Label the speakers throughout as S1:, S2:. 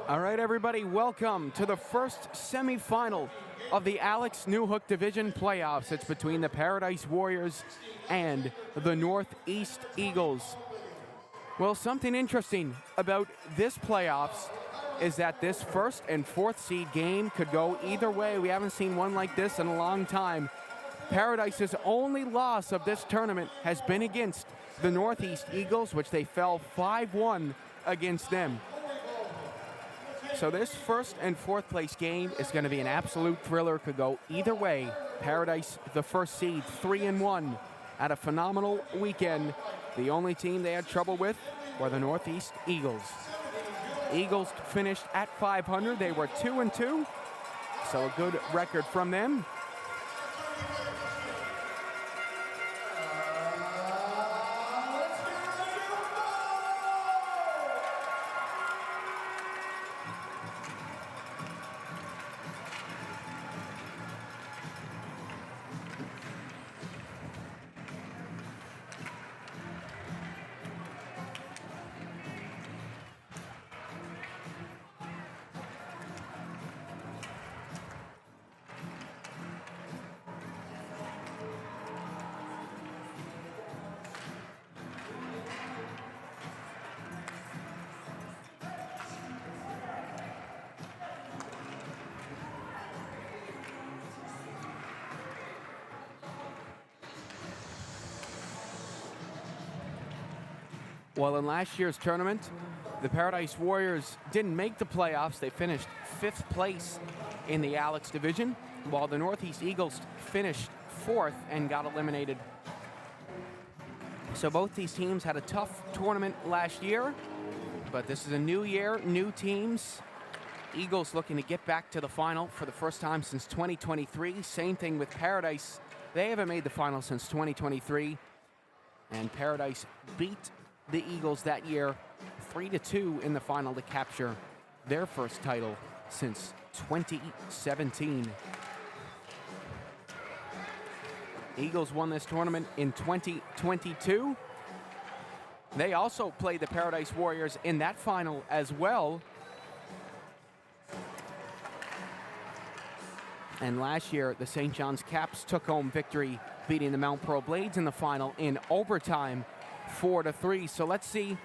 S1: All right, everybody, welcome to the first semifinal of the Alex Newhook Division playoffs. It's between the Paradise Warriors and the Northeast Eagles. Well, something interesting about this playoffs is that this first and fourth seed game could go either way. We haven't seen one like this in a long time. Paradise's only loss of this tournament has been against the Northeast Eagles, which they fell 5-1 against them. So this first and fourth place game is going to be an absolute thriller. Could go either way. Paradise, the first seed, 3-1, had a phenomenal weekend. The only team they had trouble with were the Northeast Eagles. Eagles finished at 500. They were 2-2, so a good record from them. Well, in last year's tournament, the Paradise Warriors didn't make the playoffs. They finished 5th place in the Alex division, while the Northeast Eagles finished 4th and got eliminated. So both these teams had a tough tournament last year, but this is a new year, new teams. Eagles looking to get back to the final for the first time since 2023. Same thing with Paradise. They haven't made the final since 2023, and Paradise beat the Eagles that year 3-2 in the final to capture their first title since 2017. Eagles won this tournament in 2022. They also played the Paradise Warriors in that final as well. And last year, the St. John's Caps took home victory, beating the Mount Pearl Blades in the final in overtime, 4-3. So let's see.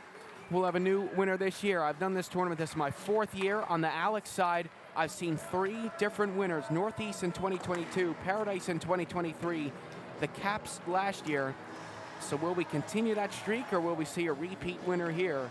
S1: We'll have a new winner this year. I've done this tournament. This is my 4th year. On the Alex side, I've seen 3 different winners. Northeast in 2022, Paradise in 2023, the Caps last year. So will we continue that streak, or will we see a repeat winner here?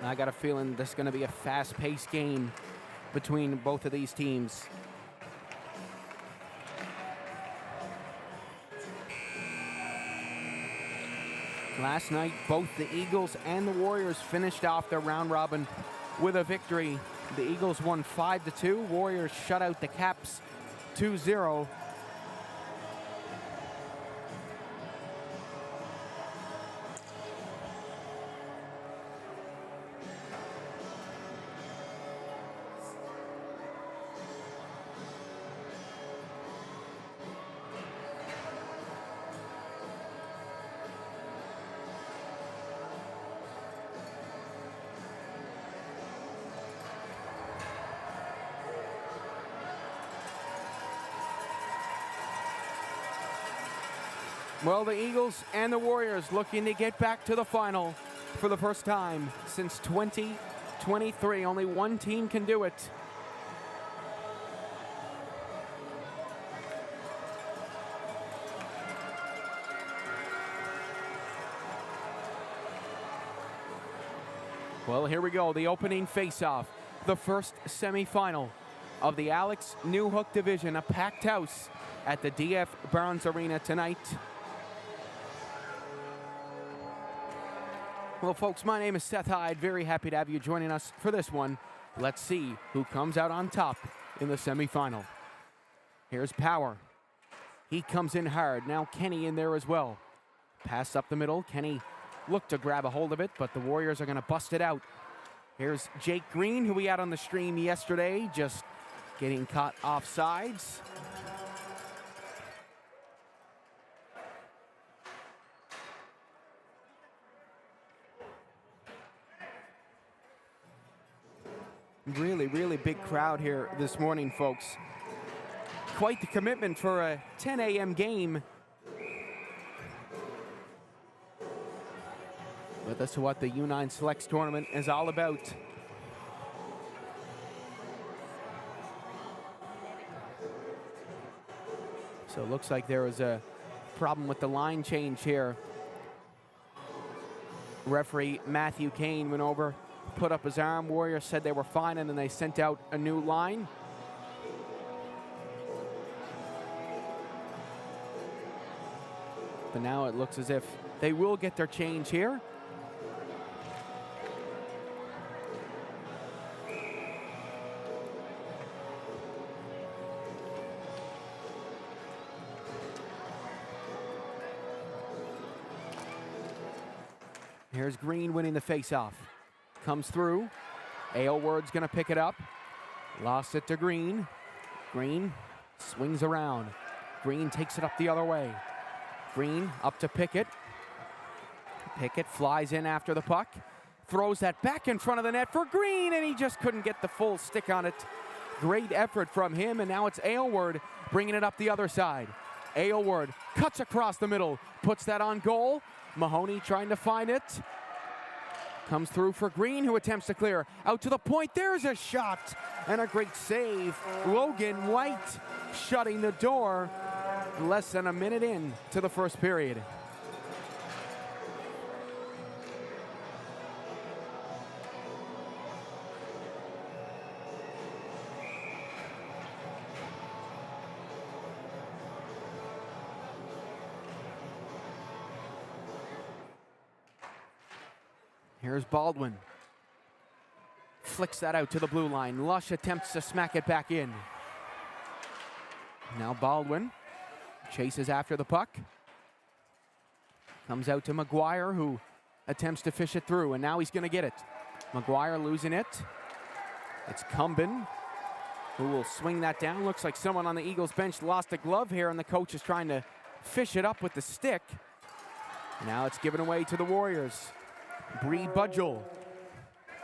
S1: I got a feeling this is going to be a fast-paced game between both of these teams. Last night, both the Eagles and the Warriors finished off their round robin with a victory. The Eagles won 5-2. Warriors shut out the Caps 2-0. Well, the Eagles and the Warriors looking to get back to the final for the first time since 2023. Only one team can do it. Well, here we go, the opening face-off, the first semifinal of the Alex Newhook division, a packed house at the DF Barnes Arena tonight. Well, folks, my name is Seth Hyde. Very happy to have you joining us for this one. Let's see who comes out on top in the semifinal. Here's Power. He comes in hard. Now Kenny in there as well. Pass up the middle. Kenny looked to grab a hold of it, but the Warriors are going to bust it out. Here's Jake Green, who we had on the stream yesterday, just getting caught off sides. Really, really big crowd here this morning, folks. Quite the commitment for a 10 a.m. game. But that's what the U9 Selects tournament is all about. So it looks like there was a problem with the line change here. Referee Matthew Kane went over, put up his arm. Warriors said they were fine, and then they sent out a new line. But now it looks as if they will get their change here. Here's Green winning the faceoff. Comes through. Aylward's going to pick it up. Lost it to Green. Green swings around. Green takes it up the other way. Green up to Pickett. Pickett flies in after the puck. Throws that back in front of the net for Green, and he just couldn't get the full stick on it. Great effort from him, and now it's Aylward bringing it up the other side. Aylward cuts across the middle, puts that on goal. Mahoney trying to find it. Comes through for Green, who attempts to clear. Out to the point, there's a shot, and a great save. Logan White shutting the door less than a minute in to the first period. Here's Baldwin. Flicks that out to the blue line. Lush attempts to smack it back in. Now Baldwin chases after the puck. Comes out to McGuire, who attempts to fish it through, and now he's going to get it. McGuire losing it. It's Cumbin who will swing that down. Looks like someone on the Eagles bench lost a glove here, and the coach is trying to fish it up with the stick. Now it's given away to the Warriors. Bree Budgel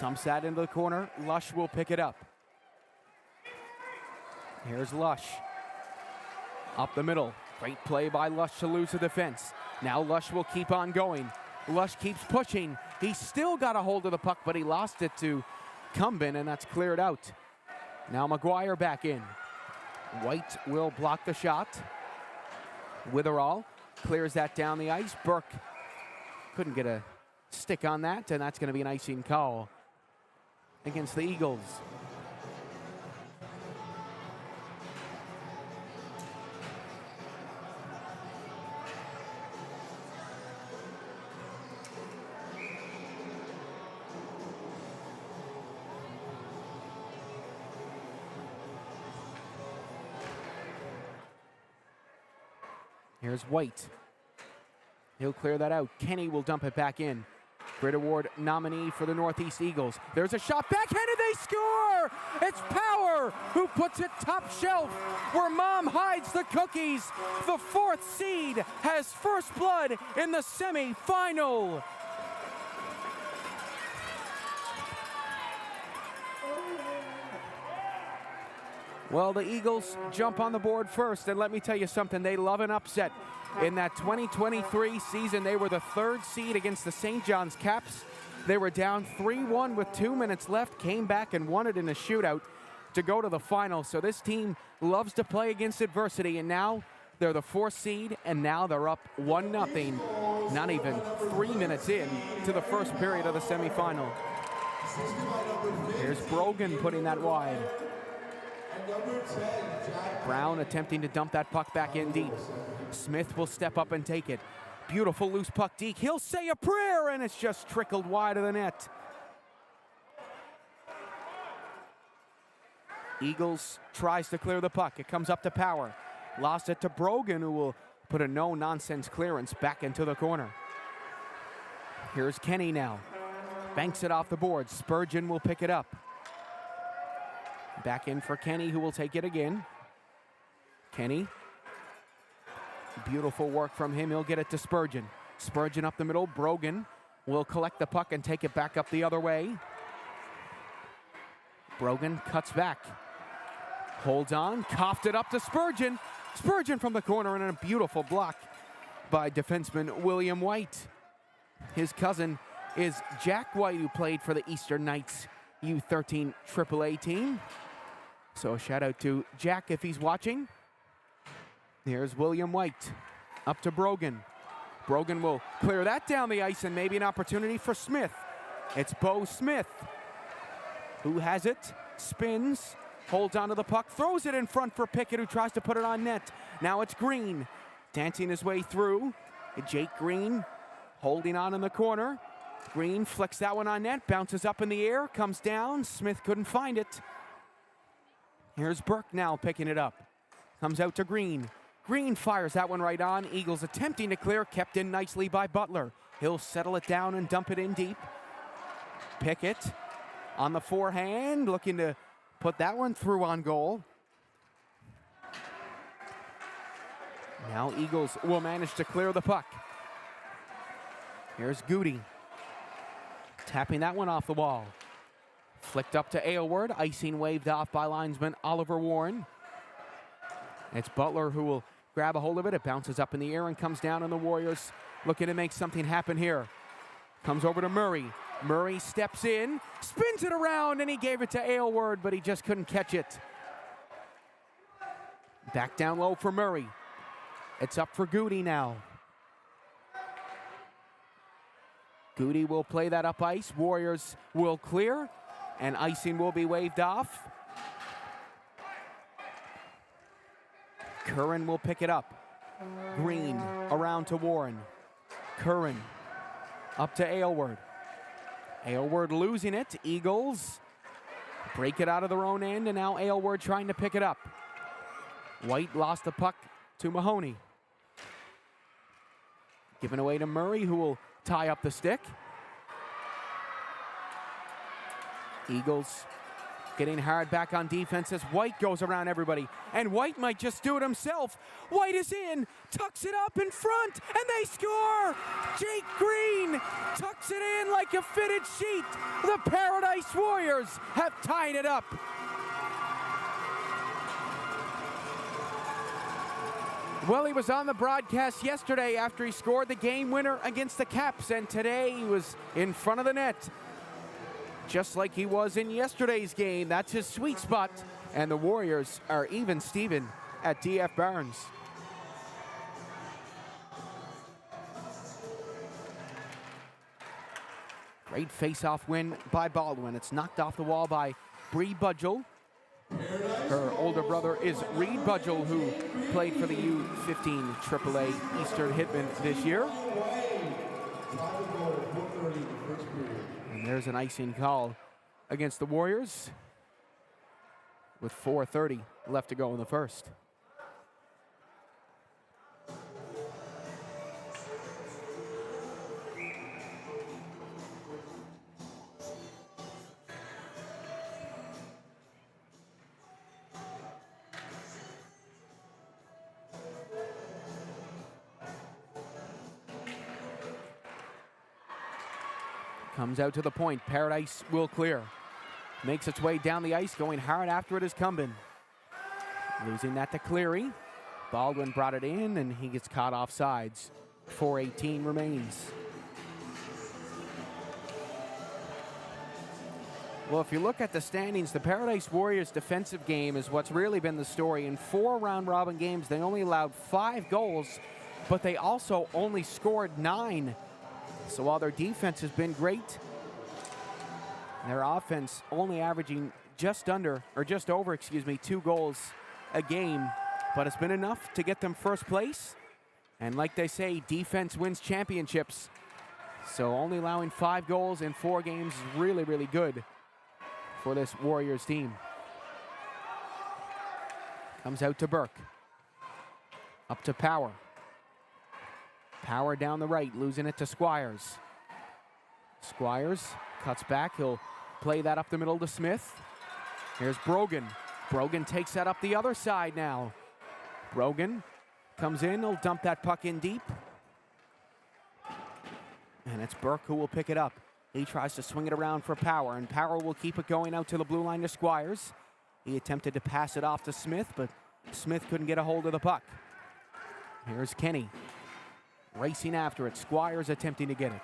S1: dumps that into the corner. Lush will pick it up. Here's Lush. Up the middle. Great play by Lush to lose the defense. Now Lush will keep on going. Lush keeps pushing. He's still got a hold of the puck, but he lost it to Cumbin, and that's cleared out. Now McGuire back in. White will block the shot. Witherall clears that down the ice. Burke couldn't get a stick on that, and that's going to be an icing call against the Eagles. Here's White. He'll clear that out. Kenny will dump it back in. Grit Award nominee for the Northeast Eagles. There's a shot, backhanded, they score! It's Power who puts it top shelf where Mom hides the cookies. The fourth seed has first blood in the semi-final. Well, the Eagles jump on the board first, and let me tell you something, they love an upset. In that 2023 season, they were the third seed against the St. John's Caps. They were down 3-1 with 2 minutes left, came back and won it in a shootout to go to the final. So this team loves to play against adversity, and now they're the fourth seed, and now they're up 1-0, not even 3 minutes in to the first period of the semifinal. Here's Brogan putting that wide. Brown attempting to dump that puck back in deep. Smith will step up and take it. Beautiful loose puck deke. He'll say a prayer, and it's just trickled wide of the net. Eagles tries to clear the puck. It comes up to Power. Lost it to Brogan, who will put a no-nonsense clearance back into the corner. Here's Kenny now. Banks it off the board. Spurgeon will pick it up. Back in for Kenny, who will take it again. Kenny. Beautiful work from him. He'll get it to Spurgeon. Spurgeon up the middle. Brogan will collect the puck and take it back up the other way. Brogan cuts back. Holds on. Coughed it up to Spurgeon. Spurgeon from the corner, and a beautiful block by defenseman William White. His cousin is Jack White, who played for the Eastern Knights U13 AAA team. So a shout out to Jack if he's watching. Here's William White up to Brogan. Brogan will clear that down the ice, and maybe an opportunity for Smith. It's Bo Smith who has it, spins, holds onto the puck, throws it in front for Pickett, who tries to put it on net. Now it's Green dancing his way through. Jake Green holding on in the corner. Green flicks that one on net, bounces up in the air, comes down. Smith couldn't find it. Here's Burke now picking it up. Comes out to Green. Green fires that one right on. Eagles attempting to clear, kept in nicely by Butler. He'll settle it down and dump it in deep. Pickett on the forehand, looking to put that one through on goal. Now Eagles will manage to clear the puck. Here's Goody. Tapping that one off the wall. Flicked up to Aylward. Icing waved off by linesman Oliver Warren. It's Butler who will grab a hold of it. It bounces up in the air and comes down on the Warriors, looking to make something happen here. Comes over to Murray. Murray steps in, spins it around, and he gave it to Aylward, but he just couldn't catch it. Back down low for Murray. It's up for Goody now. Goody will play that up ice. Warriors will clear, and icing will be waved off. Curran will pick it up. Green around to Warren. Curran up to Aylward. Aylward losing it. Eagles break it out of their own end, and now Aylward trying to pick it up. White lost the puck to Mahoney. Given away to Murray, who will tie up the stick. Eagles getting hard back on defense as White goes around everybody. And White might just do it himself. White is in, tucks it up in front, and they score! Jake Green tucks it in like a fitted sheet. The Paradise Warriors have tied it up. Well, he was on the broadcast yesterday after he scored the game winner against the Caps, and today he was in front of the net, just like he was in yesterday's game. That's his sweet spot, and the Warriors are even Steven at DF Barnes. Great face-off win by Baldwin. It's knocked off the wall by Bree Budgell. Her older brother is Reed Budgell, who played for the U15 AAA Eastern Hitmen this year. And there's an icing call against the Warriors with 4:30 left to go in the first. Comes out to the point. Paradise will clear. Makes its way down the ice. Going hard after it is Cumbin. Losing that to Cleary. Baldwin brought it in, and he gets caught off sides. 4:18 remains. Well, if you look at the standings, the Paradise Warriors' defensive game is what's really been the story. In 4 round-robin games, they only allowed 5 goals, but they also only scored 9. So while their defense has been great, their offense only averaging just over 2 goals a game, but it's been enough to get them first place. And like they say, defense wins championships. So only allowing 5 goals in 4 games is really, really good for this Warriors team. Comes out to Burke. Up to Power. Power down the right, losing it to Squires. Squires cuts back. He'll play that up the middle to Smith. Here's Brogan. Brogan takes that up the other side now. Brogan comes in. He'll dump that puck in deep. And it's Burke who will pick it up. He tries to swing it around for Power, and Power will keep it going out to the blue line to Squires. He attempted to pass it off to Smith, but Smith couldn't get a hold of the puck. Here's Kenny. Racing after it. Squires attempting to get it.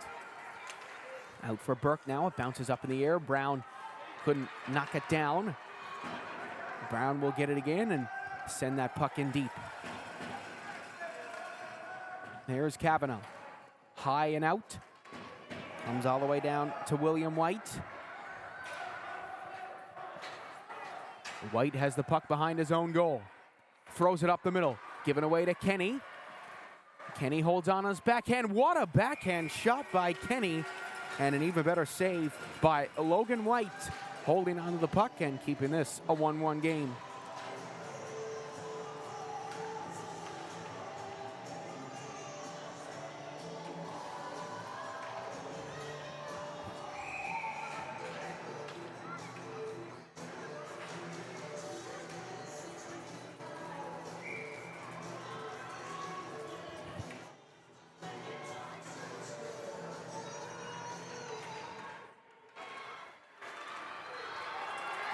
S1: Out for Burke now. It bounces up in the air. Brown couldn't knock it down. Brown will get it again and send that puck in deep. There's Cavanaugh. High and out. Comes all the way down to William White. White has the puck behind his own goal. Throws it up the middle. Given away to Kenny. Kenny holds on his backhand. What a backhand shot by Kenny. And an even better save by Logan White, holding onto the puck and keeping this a 1-1 game.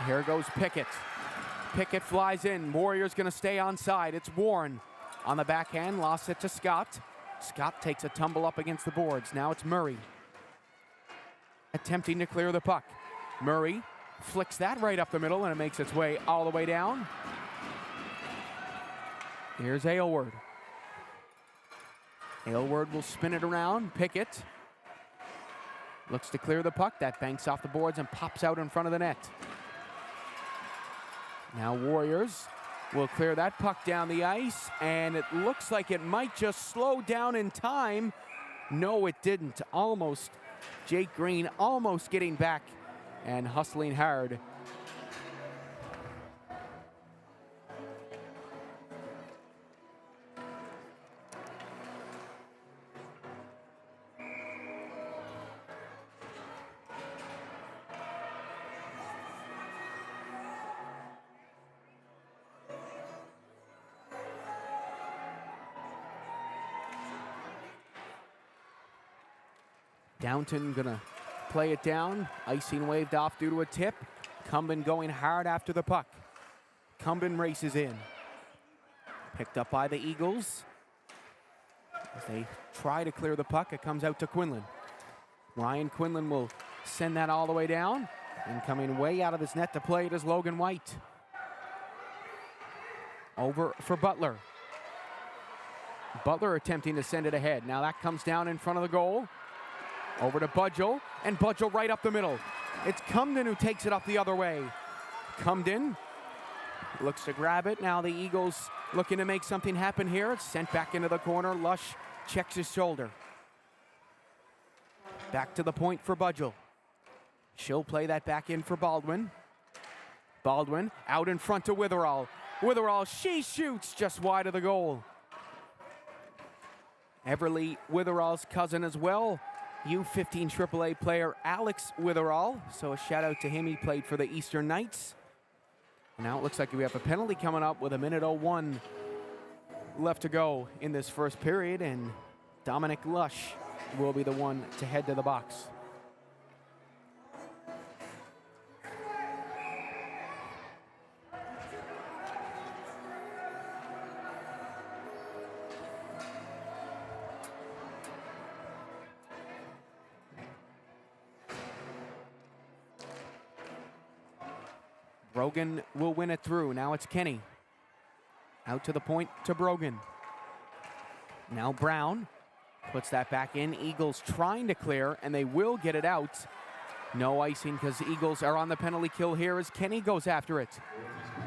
S1: Here goes Pickett. Pickett flies in. Warriors going to stay on side. It's Warren on the backhand. Lost it to Scott. Scott takes a tumble up against the boards. Now it's Murray attempting to clear the puck. Murray flicks that right up the middle, and it makes its way all the way down. Here's Aylward. Aylward will spin it around. Pickett looks to clear the puck. That banks off the boards and pops out in front of the net. Now Warriors will clear that puck down the ice, and it looks like it might just slow down in time. No, it didn't. Almost. Jake Green almost getting back and hustling hard. Downton gonna play it down. Icing waved off due to a tip. Cumbin going hard after the puck. Cumbin races in. Picked up by the Eagles. As they try to clear the puck, it comes out to Quinlan. Ryan Quinlan will send that all the way down. And coming way out of his net to play it is Logan White. Over for Butler. Butler attempting to send it ahead. Now that comes down in front of the goal. Over to Budgel, and Budgel right up the middle. It's Cumden who takes it up the other way. Cumden looks to grab it. Now the Eagles looking to make something happen here. It's sent back into the corner. Lush checks his shoulder. Back to the point for Budgel. She'll play that back in for Baldwin. Baldwin out in front to Witherall. Witherall, she shoots just wide of the goal. Everly Witherall's cousin as well. U15 AAA player Alex Witherall. So a shout out to him. He played for the Eastern Knights. Now it looks like we have a penalty coming up with 1:01 left to go in this first period, and Dominic Lush will be the one to head to the box. Brogan will win it through. Now it's Kenny. Out to the point to Brogan. Now Brown puts that back in. Eagles trying to clear, and they will get it out. No icing because Eagles are on the penalty kill here as Kenny goes after it.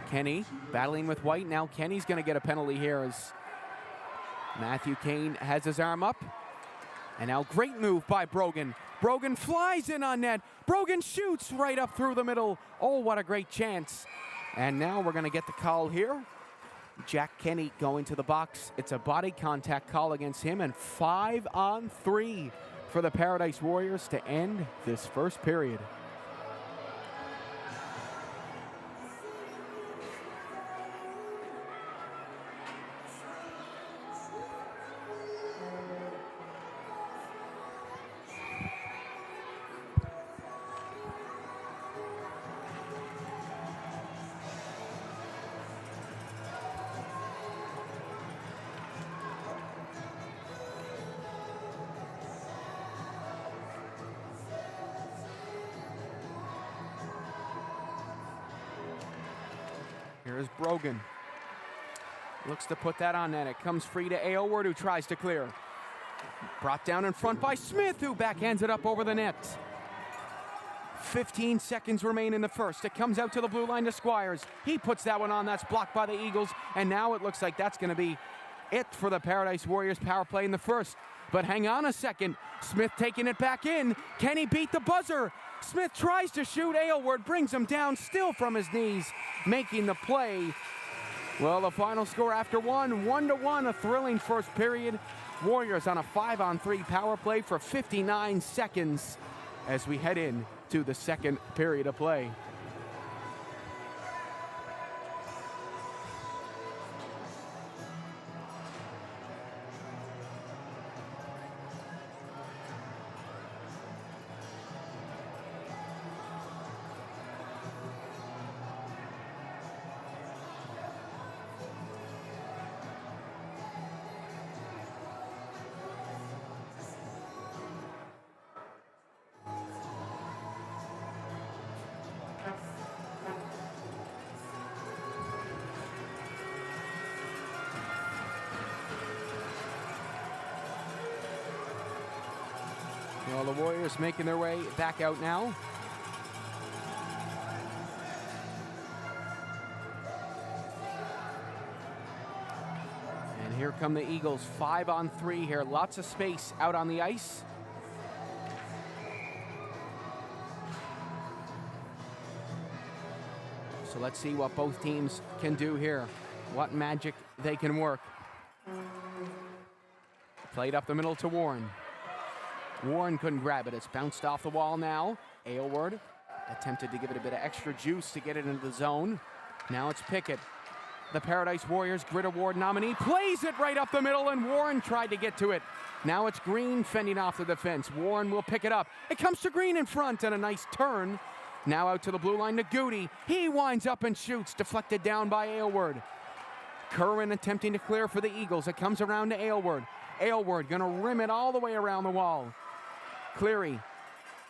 S1: Kenny battling with White. Now Kenny's going to get a penalty here as Matthew Kane has his arm up. And now great move by Brogan. Brogan flies in on net. Brogan shoots right up through the middle. Oh, what a great chance. And now we're going to get the call here. Jack Kenny going to the box. It's a body contact call against him, and 5-on-3 for the Paradise Warriors to end this first period. Here's Brogan. Looks to put that on net. It comes free to Aylward, who tries to clear. Brought down in front by Smith, who backhands it up over the net. 15 seconds remain in the first. It comes out to the blue line to Squires. He puts that one on. That's blocked by the Eagles. And now it looks like that's going to be it for the Paradise Warriors power play in the first. But hang on a second. Smith taking it back in. Can he beat the buzzer? Smith tries to shoot. Aylward brings him down still from his knees, making the play. Well, the final score after 1-1, a thrilling first period. Warriors on a 5-on-3 power play for 59 seconds as we head in to the second period of play. Well, the Warriors making their way back out now. And here come the Eagles, 5-on-3 here. Lots of space out on the ice. So let's see what both teams can do here. What magic they can work. Played up the middle to Warren. Warren couldn't grab it. It's bounced off the wall now. Aylward attempted to give it a bit of extra juice to get it into the zone. Now it's Pickett. The Paradise Warriors Grit Award nominee plays it right up the middle, and Warren tried to get to it. Now it's Green fending off the defense. Warren will pick it up. It comes to Green in front, and a nice turn. Now out to the blue line to Goody. He winds up and shoots, deflected down by Aylward. Curran attempting to clear for the Eagles. It comes around to Aylward. Aylward gonna rim it all the way around the wall. Cleary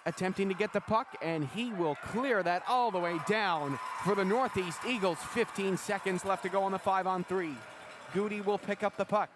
S1: attempting to get the puck, and he will clear that all the way down for the Northeast Eagles. 15 seconds left to go on the 5-on-3. Goody will pick up the puck.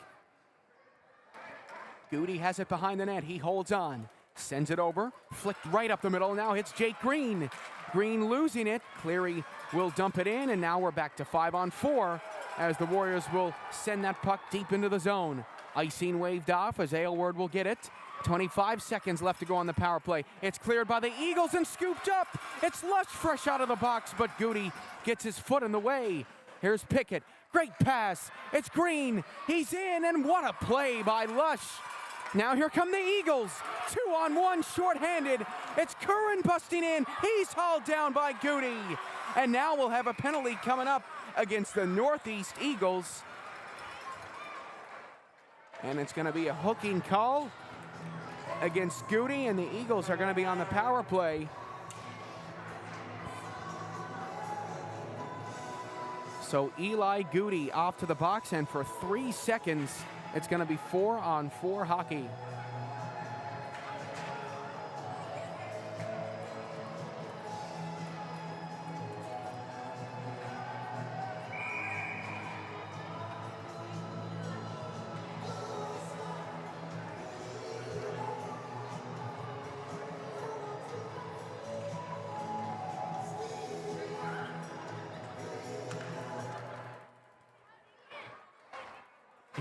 S1: Goody has it behind the net. He holds on, sends it over, flicked right up the middle. Now hits Jake Green. Green losing it. Cleary will dump it in, and now we're back to 5-on-4 as the Warriors will send that puck deep into the zone. Icing waved off as Aylward will get it. 25 seconds left to go on the power play. It's cleared by the Eagles and scooped up. It's Lush fresh out of the box, but Goody gets his foot in the way. Here's Pickett. Great pass. It's Green. He's in, and what a play by Lush. Now here come the Eagles. 2-on-1 shorthanded. It's Curran busting in. He's hauled down by Goody. And now we'll have a penalty coming up against the Northeast Eagles. And it's going to be a hooking call against Goody, and the Eagles are going to be on the power play. So Eli Goody off to the box, and for 3 seconds, it's going to be 4-on-4 hockey.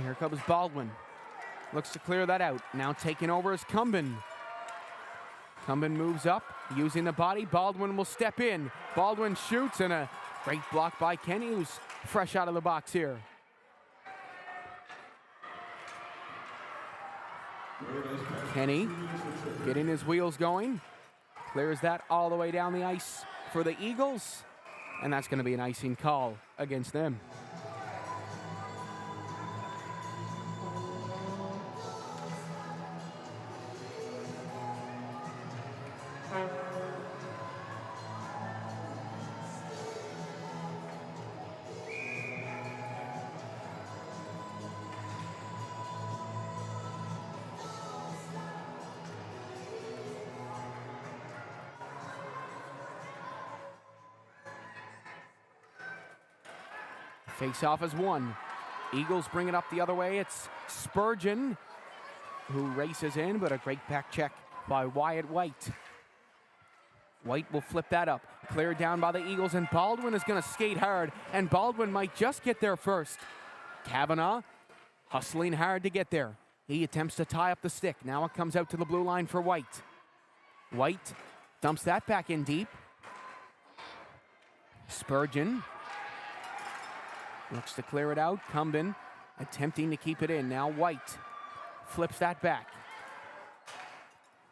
S1: Here comes Baldwin. Looks to clear that out. Now taking over is Cumbin. Cumbin moves up, using the body. Baldwin will step in. Baldwin shoots, and a great block by Kenny, who's fresh out of the box here. Kenny getting his wheels going. Clears that all the way down the ice for the Eagles. And that's going to be an icing call against them. Face off as one. Eagles bring it up the other way. It's Spurgeon who races in, but a great back check by Wyatt White. White will flip that up. Cleared down by the Eagles, and Baldwin is going to skate hard, and Baldwin might just get there first. Kavanaugh hustling hard to get there. He attempts to tie up the stick. Now it comes out to the blue line for White. White dumps that back in deep. Spurgeon looks to clear it out. Cumbin attempting to keep it in. Now White flips that back.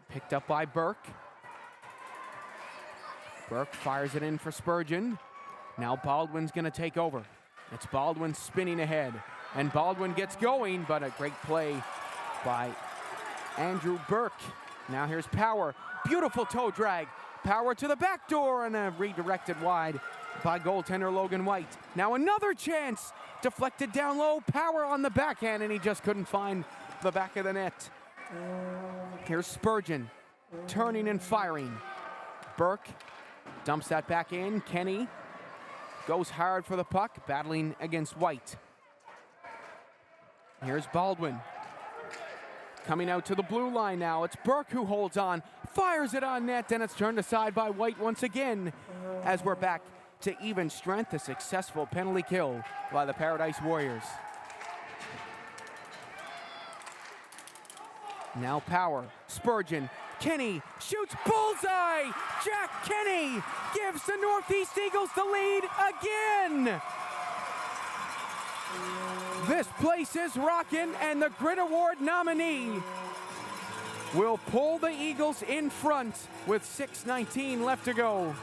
S1: Picked up by Burke. Burke fires it in for Spurgeon. Now Baldwin's going to take over. It's Baldwin spinning ahead. And Baldwin gets going, but a great play by Andrew Burke. Now here's Power. Beautiful toe drag. Power to the back door, and redirected wide by goaltender Logan White. Now another chance. Deflected down low. Power on the backhand, and he just couldn't find the back of the net. Here's Spurgeon turning and firing. Burke dumps that back in. Kenny goes hard for the puck, battling against White. Here's Baldwin coming out to the blue line now. It's Burke who holds on, fires it on net, and it's turned aside by White once again. As we're back to even strength, a successful penalty kill by the Paradise Warriors. Now Power, Spurgeon, Kenny shoots, bullseye! Jack Kenny gives the Northeast Eagles the lead again! This place is rocking, and the Grit Award nominee will pull the Eagles in front with 6:19 left to go.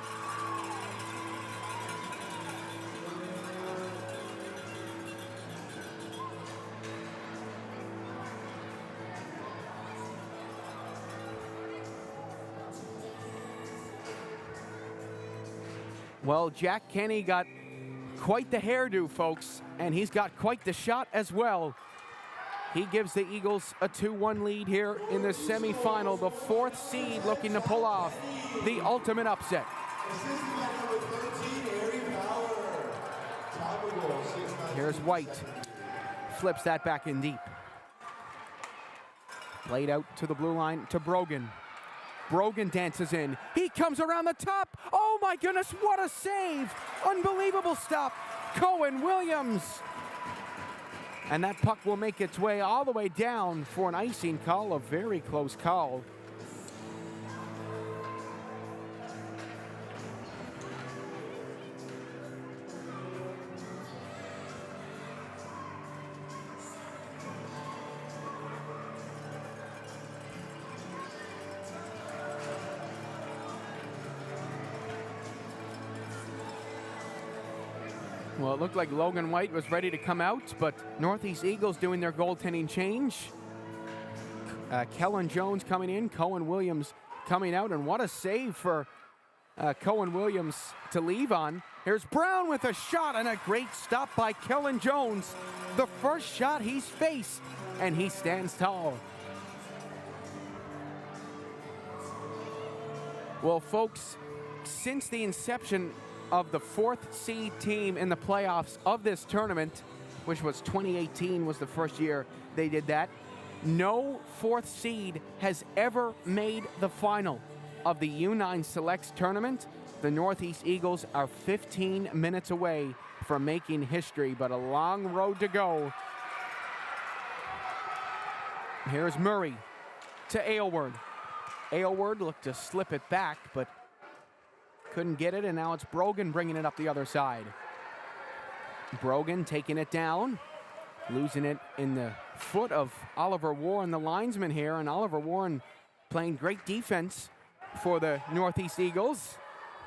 S1: Well, Jack Kenny got quite the hairdo, folks, and he's got quite the shot as well. He gives the Eagles a 2-1 lead here in the semifinal, the fourth seed looking to pull off the ultimate upset. Here's White, flips that back in deep. Played out to the blue line to Brogan. Brogan dances in. He comes around the top. Oh my goodness, what a save! Unbelievable stop. Cohen Williams. And that puck will make its way all the way down for an icing call, a very close call. Well, it looked like Logan White was ready to come out, but Northeast Eagles doing their goaltending change. Kellen Jones coming in, Cohen Williams coming out, and what a save for Cohen Williams to leave on. Here's Brown with a shot, and a great stop by Kellen Jones. The first shot he's faced, and he stands tall. Well, folks, since the inception of the fourth seed team in the playoffs of this tournament, which was 2018 was the first year they did that, no fourth seed has ever made the final of the U9 Selects tournament. The Northeast Eagles are 15 minutes away from making history, but a long road to go Here's Murray to Aylward. Aylward looked to slip it back, but couldn't get it, and now it's Brogan bringing it up the other side. Brogan taking it down, losing it in the foot of Oliver Warren, the linesman here, and Oliver Warren playing great defense for the Northeast Eagles,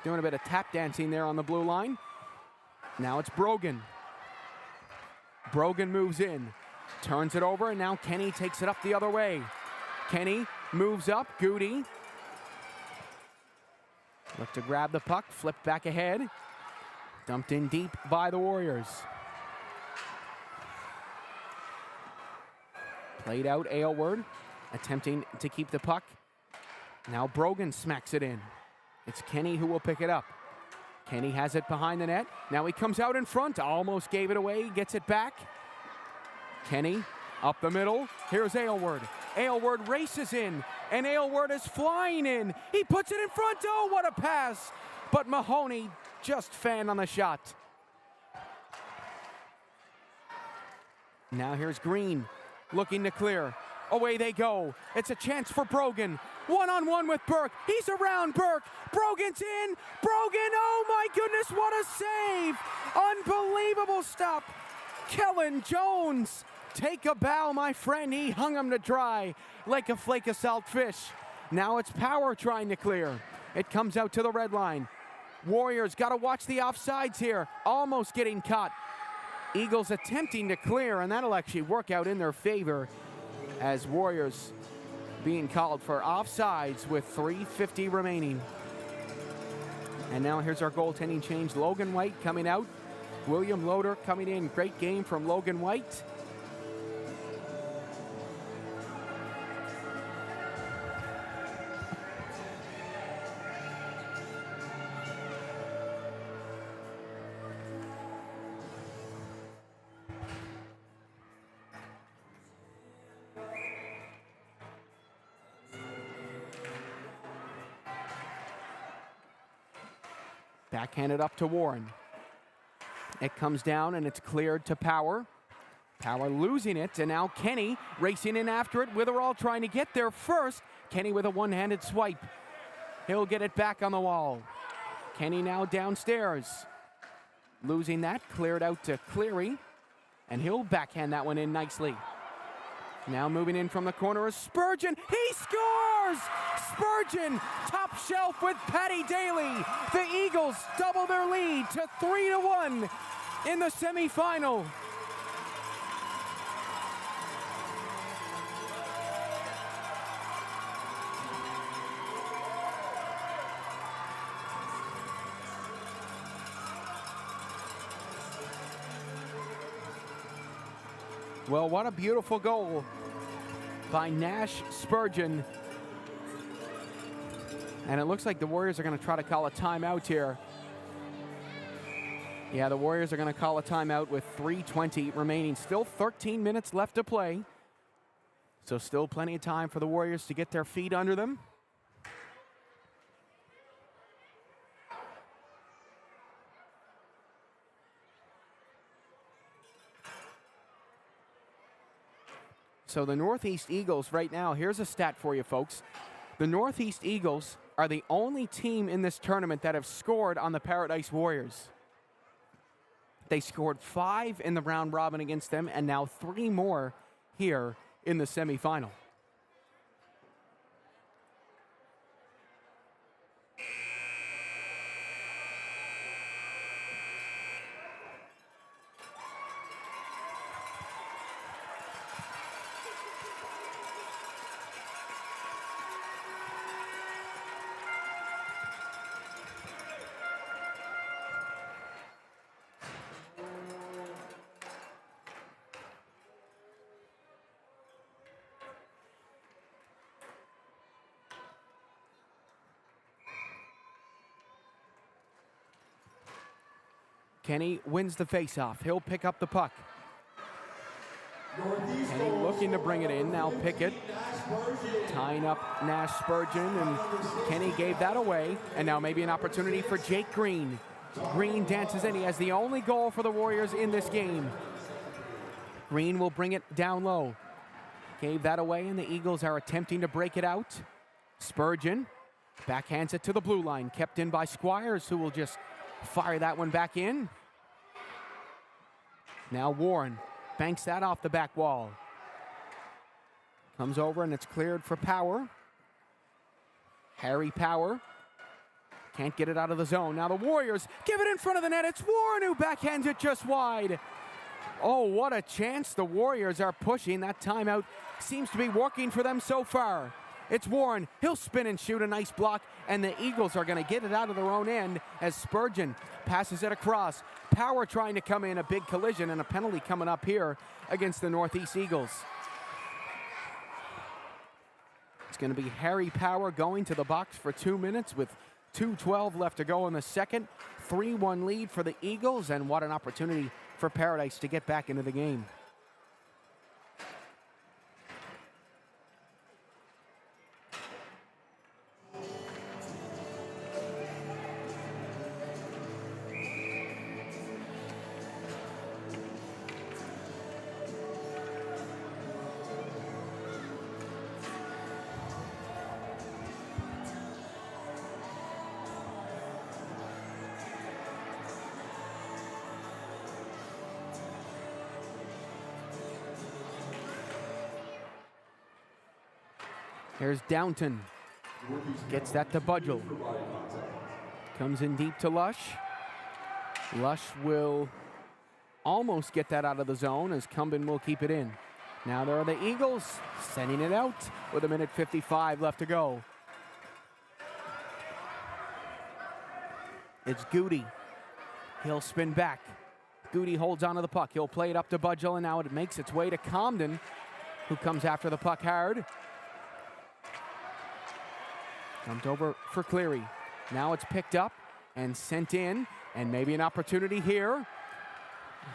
S1: doing a bit of tap dancing there on the blue line. Now it's Brogan. Brogan moves in, turns it over, and now Kenny takes it up the other way. Kenny moves up, Goody. Look to grab the puck, flip back ahead. Dumped in deep by the Warriors. Played out Aylward, attempting to keep the puck. Now Brogan smacks it in. It's Kenny who will pick it up. Kenny has it behind the net. Now he comes out in front, almost gave it away, gets it back. Kenny up the middle. Here's Aylward. Aylward races in, and Aylward is flying in. He puts it in front. Oh, what a pass. But Mahoney just fanned on the shot. Now here's Green looking to clear. Away they go. It's a chance for Brogan. One-on-one with Burke. He's around Burke. Brogan's in. Brogan, oh my goodness, what a save. Unbelievable stop. Kellen Jones, take a bow, my friend. He hung him to dry like a flake of salt fish. Now it's Power trying to clear. It comes out to the red line. Warriors got to watch the offsides here. Almost getting caught. Eagles attempting to clear, and that'll actually work out in their favor as Warriors being called for offsides with 3:50 remaining. And now here's our goaltending change. Logan White coming out. William Loader coming in. Great game from Logan White. Backhanded up to Warren. It comes down and it's cleared to Power. Power losing it, and now Kenny racing in after it. Witherall trying to get there first. Kenny with a one-handed swipe. He'll get it back on the wall. Kenny now downstairs. Losing that, cleared out to Cleary, and he'll backhand that one in nicely. Now moving in from the corner is Spurgeon. He scores! Spurgeon, top shelf with Patty Daly. The Eagles double their lead to 3-1 in the semifinal. Well, what a beautiful goal by Nash Spurgeon. And it looks like the Warriors are going to try to call a timeout here. Yeah, the Warriors are going to call a timeout with 3:20 remaining. Still 13 minutes left to play. So still plenty of time for the Warriors to get their feet under them. So the Northeast Eagles right now, here's a stat for you folks. The Northeast Eagles are the only team in this tournament that have scored on the Paradise Warriors. They scored 5 in the round robin against them, and now 3 more here in the semifinal. Kenny wins the faceoff. He'll pick up the puck. Kenny looking to bring it in. Now Pickett tying up Nash Spurgeon, and Kenny gave that away. And now maybe an opportunity for Jake Green. Green dances in. He has the only goal for the Warriors in this game. Green will bring it down low. gave that away, and the Eagles are attempting to break it out. Spurgeon backhands it to the blue line, kept in by Squires, who will just fire that one back in. Now Warren banks that off the back wall. Comes over and it's cleared for Power. Harry Power can't get it out of the zone. Now the Warriors give it in front of the net. It's Warren who backhands it just wide. Oh, what a chance the Warriors are pushing. That timeout seems to be working for them so far. It's Warren. He'll spin and shoot a nice block, and the Eagles are going to get it out of their own end as Spurgeon passes it across. Power trying to come in, a big collision and a penalty coming up here against the Northeast Eagles. It's going to be Harry Power going to the box for 2 minutes with 2:12 left to go in the second. 3-1 lead for the Eagles, and what an opportunity for Paradise to get back into the game. Here's Downton. Gets that to Budgel. Comes in deep to Lush. Lush will almost get that out of the zone as Cumbin will keep it in. Now there are the Eagles sending it out with 1:55 left to go. It's Goody. He'll spin back. Goody holds onto the puck. He'll play it up to Budgel, and now it makes its way to Comden, who comes after the puck hard. Dumped over for Cleary. Now it's picked up and sent in, and maybe an opportunity here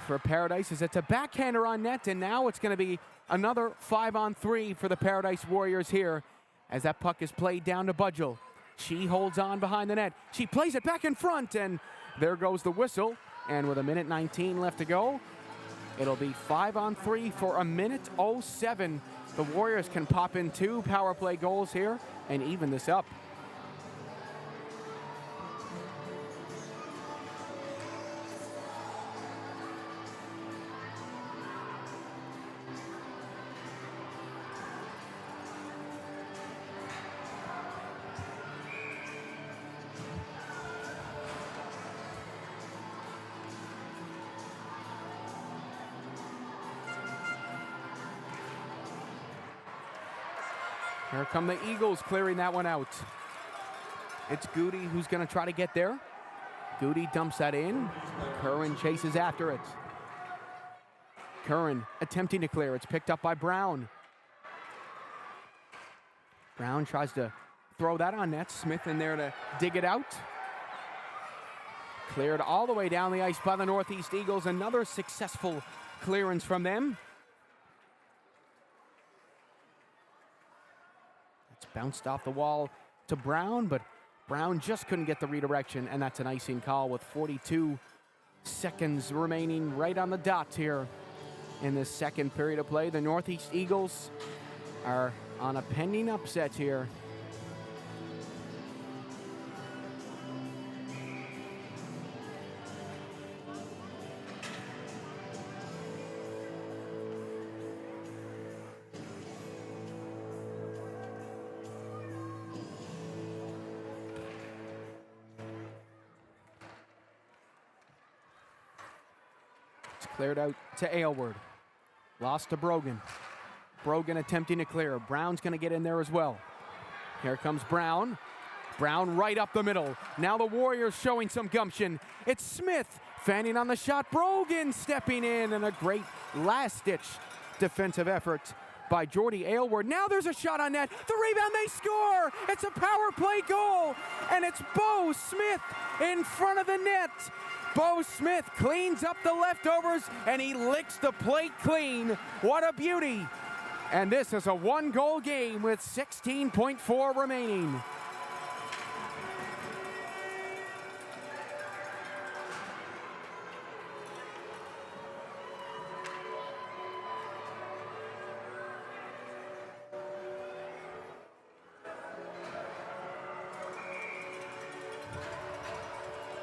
S1: for Paradise as it's a backhander on net, and now it's going to be another 5-on-3 for the Paradise Warriors here as that puck is played down to Budgel. She holds on behind the net. She plays it back in front, and there goes the whistle. And with 1:19 left to go, it'll be 5-on-3 for 1:07. The Warriors can pop in 2 power play goals here and even this up. Here come the Eagles clearing that one out. It's Goody who's going to try to get there. Goody dumps that in. Curran chases after it. Curran attempting to clear. It's picked up by Brown. Brown tries to throw that on net. Smith in there to dig it out. Cleared all the way down the ice by the Northeast Eagles. Another successful clearance from them. It's bounced off the wall to Brown, but Brown just couldn't get the redirection, and that's an icing call with 42 seconds remaining right on the dot here in this second period of play. The Northeast Eagles are on a pending upset here. Cleared out to Aylward. Lost to Brogan. Brogan attempting to clear. Brown's going to get in there as well. Here comes Brown. Brown right up the middle. Now the Warriors showing some gumption. It's Smith fanning on the shot. Brogan stepping in, and a great last-ditch defensive effort by Jordy Aylward. Now there's a shot on net. The rebound, they score! It's a power play goal, and it's Bo Smith in front of the net. Bo Smith cleans up the leftovers, and he licks the plate clean. What a beauty. And this is a 1-goal game with 16.4 remaining.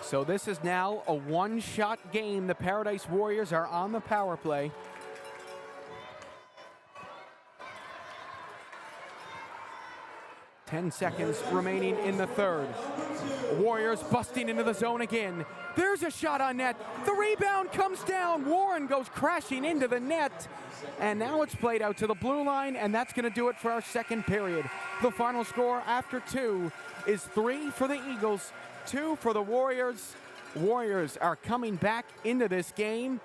S1: So this is now a one-shot game. The Paradise Warriors are on the power play. Ten seconds remaining in the third. Warriors busting into the zone again. There's a shot on net. The rebound comes down. Warren goes crashing into the net. And now it's played out to the blue line, and that's going to do it for our second period. The final score after 2 is 3 for the Eagles, 2 for the Warriors. Warriors are coming back into this game.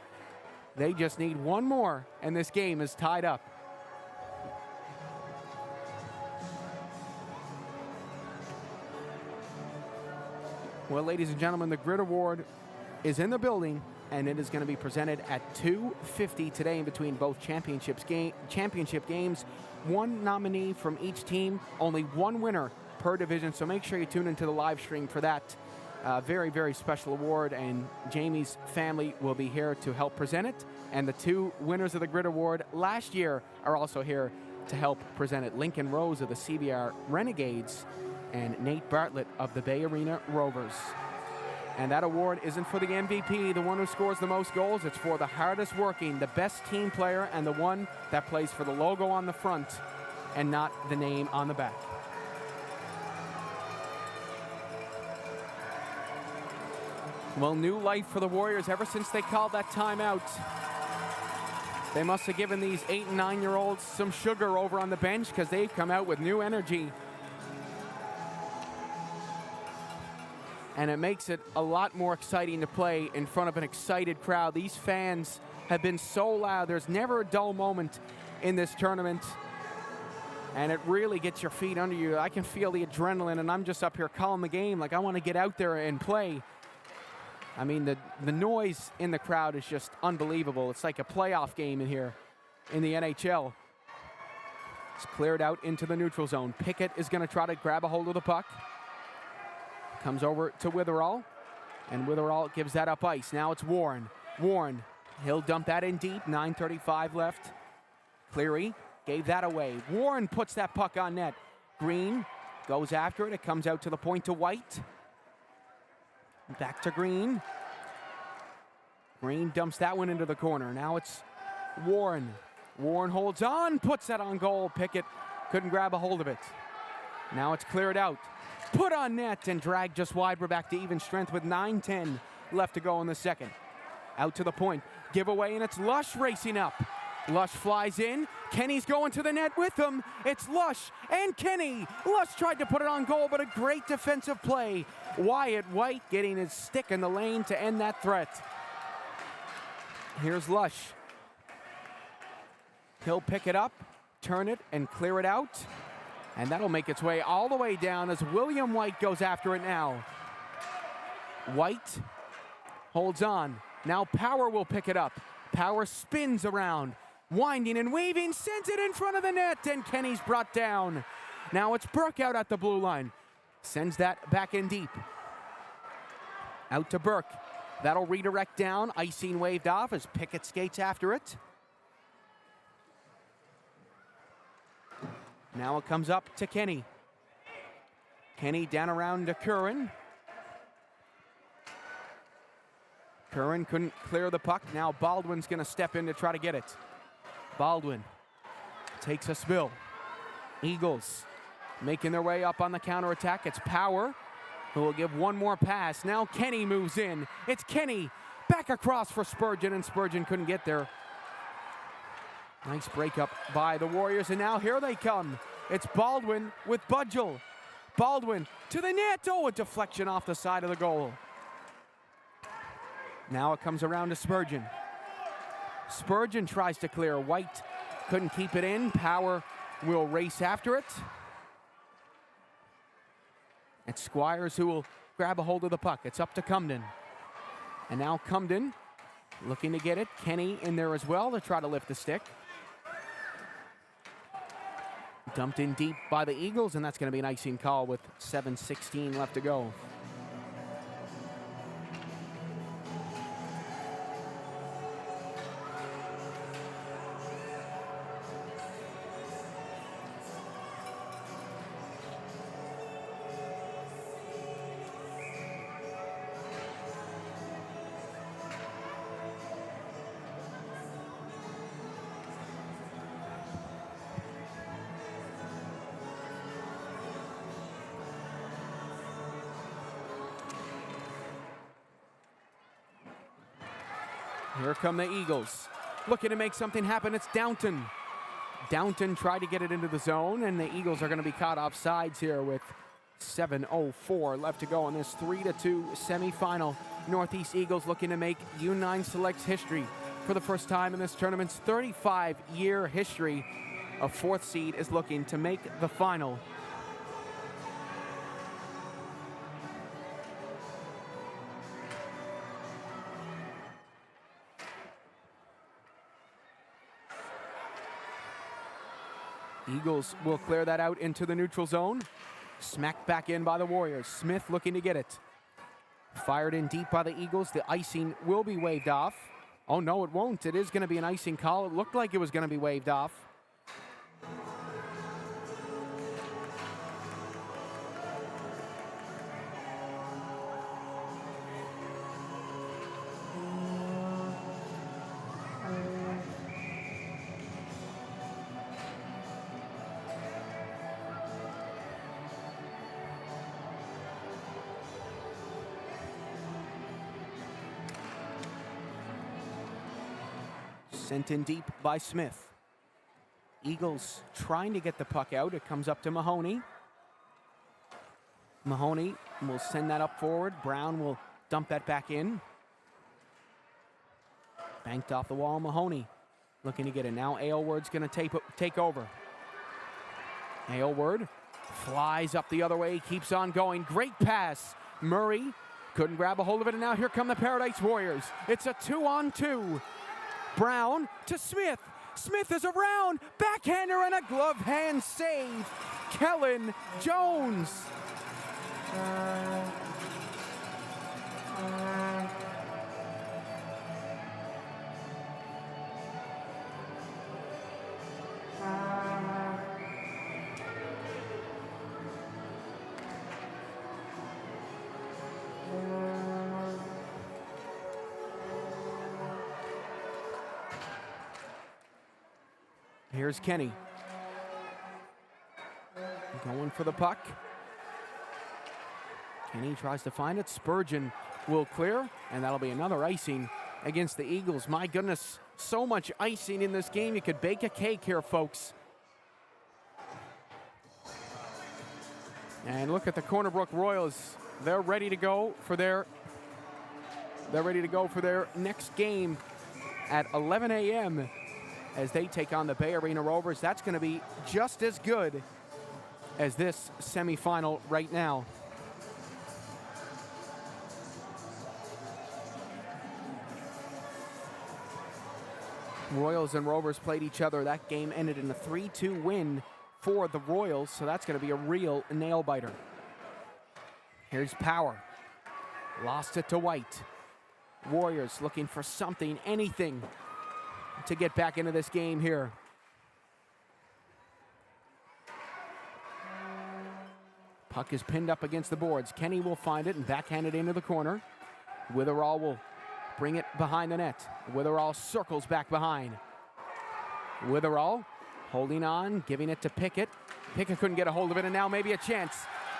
S1: They just need one more, and this game is tied up. Well, ladies and gentlemen, the Grit Award is in the building, and it is going to be presented at 2:50 today in between both championship games. One nominee from each team, only one winner per division, so make sure you tune into the live stream for that very, very special award, and Jamie's family will be here to help present it, and the 2 winners of the Grit Award last year are also here to help present it. Lincoln Rose of the CBR Renegades and Nate Bartlett of the Bay Arena Rovers. And that award isn't for the MVP, the one who scores the most goals. It's for the hardest working, the best team player, and the one that plays for the logo on the front and not the name on the back. Well, new life for the Warriors ever since they called that timeout. They must have given these 8- and 9-year-olds some sugar over on the bench, because they've come out with new energy. And it makes it a lot more exciting to play in front of an excited crowd. These fans have been so loud. There's never a dull moment in this tournament. And it really gets your feet under you. I can feel the adrenaline, and I'm just up here calling the game. Like, I want to get out there and play. I mean, the noise in the crowd is just unbelievable. It's like a playoff game in here in the NHL. It's cleared out into the neutral zone. Pickett is going to try to grab a hold of the puck. Comes over to Witherall, and Witherall gives that up ice. Now it's Warren. Warren, he'll dump that in deep. 9:35 left. Cleary gave that away. Warren puts that puck on net. Green goes after it. It comes out to the point to White. Back to Green. Green dumps that one into the corner. Now it's Warren. Warren holds on, puts that on goal. Pickett couldn't grab a hold of it. Now it's cleared out. Put on net and dragged just wide. We're back to even strength with 9:10 left to go in the second. Out to the point. Giveaway, and it's Lush racing up. Lush flies in. Kenny's going to the net with him. It's Lush and Kenny. Lush tried to put it on goal, but a great defensive play. Wyatt White getting his stick in the lane to end that threat. Here's Lush. He'll pick it up, turn it, and clear it out. And that'll make its way all the way down as William White goes after it now. White holds on. Now Power will pick it up. Power spins around, winding and weaving, sends it in front of the net, and Kenny's brought down. Now it's Burke out at the blue line. Sends that back in deep. Out to Burke. That'll redirect down. Icing waved off as Pickett skates after it. Now it comes up to Kenny. Kenny down around to Curran. Curran couldn't clear the puck. Now Baldwin's going to step in to try to get it. Baldwin takes a spill. Eagles making their way up on the counterattack. It's Power who will give one more pass. Now Kenny moves in. It's Kenny back across for Spurgeon, and Spurgeon couldn't get there. Nice breakup by the Warriors, and now here they come. It's Baldwin with Budgel. Baldwin to the net. Oh, a deflection off the side of the goal. Now it comes around to Spurgeon. Spurgeon tries to clear. White couldn't keep it in. Power will race after it. It's Squires who will grab a hold of the puck. It's up to Cumden. And now Cumden looking to get it. Kenny in there as well to try to lift the stick. Dumped in deep by the Eagles, and that's going to be an icing call with 7:16 left to go. Here come the Eagles. Looking to make something happen. It's Downton. Downton tried to get it into the zone, and the Eagles are going to be caught off sides here with 7:04 left to go in this 3-2 semifinal. Northeast Eagles looking to make U9 Selects history for the first time in this tournament's 35-year history. A fourth seed is looking to make the final. Eagles will clear that out into the neutral zone. Smacked back in by the Warriors. Smith looking to get it. Fired in deep by the Eagles. The icing will be waved off. Oh, no, it won't. It is going to be an icing call. It looked like it was going to be waved off. Sent in deep by Smith. Eagles trying to get the puck out. It comes up to Mahoney. Mahoney will send that up forward. Brown will dump that back in. Banked off the wall. Mahoney looking to get it. Now Aylward's going to take over. Aylward flies up the other way. Keeps on going. Great pass. Murray couldn't grab a hold of it. And now here come the Paradise Warriors. It's a 2-on-2. Brown to Smith. Smith is around. Backhander and a glove hand save. Kellen Jones. Here's Kenny. Going for the puck. Kenny tries to find it. Spurgeon will clear, and that'll be another icing against the Eagles. My goodness, so much icing in this game. You could bake a cake here, folks. And look at the Corner Brook Royals. They're ready to go for their next game at 11 a.m. as they take on the Bay Arena Rovers. That's going to be just as good as this semifinal right now. Royals and Rovers played each other. That game ended in a 3-2 win for the Royals, so that's going to be a real nail-biter. Here's Power. Lost it to White. Warriors looking for something, anything, to get back into this game here. Puck is pinned up against the boards. Kenny will find it and backhand it into the corner. Witherall will bring it behind the net. Witherall circles back behind. Witherall holding on, giving it to Pickett. Pickett couldn't get a hold of it, and now maybe a chance.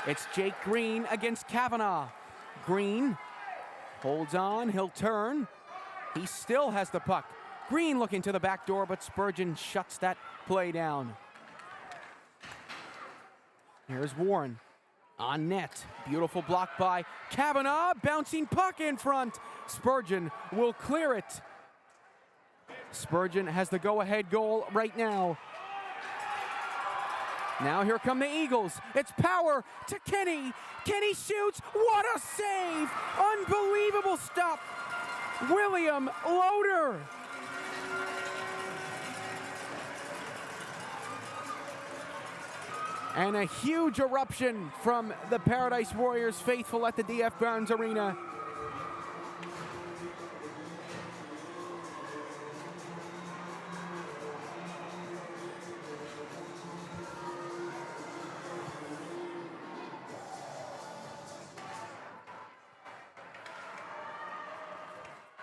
S1: It's Jake Green against Kavanaugh. Green holds on, he'll turn. He still has the puck. Green looking to the back door, but Spurgeon shuts that play down. Here's Warren on net. Beautiful block by Kavanaugh. Bouncing puck in front. Spurgeon will clear it. Spurgeon has the go-ahead goal right now. Now here come the Eagles. It's Power to Kenny. Kenny shoots. What a save! Unbelievable stop. William Loader. And a huge eruption from the Paradise Warriors faithful at the DF Barnes Arena.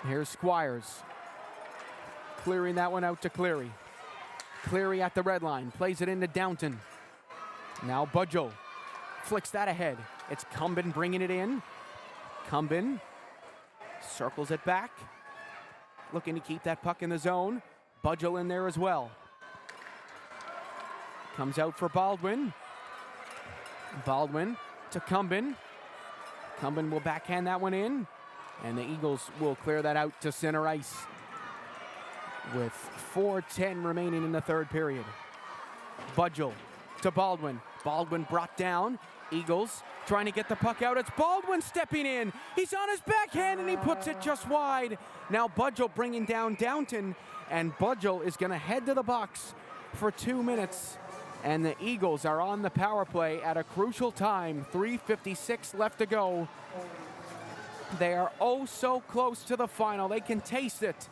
S1: Here's Squires. Clearing that one out to Cleary. Cleary at the red line. Plays it into Downton. Now Budgel flicks that ahead. It's Cumbin bringing it in. Cumbin circles it back. looking to keep that puck in the zone. Budgel in there as well. Comes out for Baldwin. Baldwin to Cumbin. Cumbin will backhand that one in, and the Eagles will clear that out to center ice with 4:10 remaining in the third period. Budgel to Baldwin. Baldwin brought down. Eagles trying to get the puck out. It's Baldwin stepping in. He's on his backhand, and he puts it just wide. Now Budgel bringing down Downton, and Budgel is going to head to the box for 2 minutes. And the Eagles are on the power play at a crucial time. 3:56 left to go. They are oh so close to the final. They can taste it.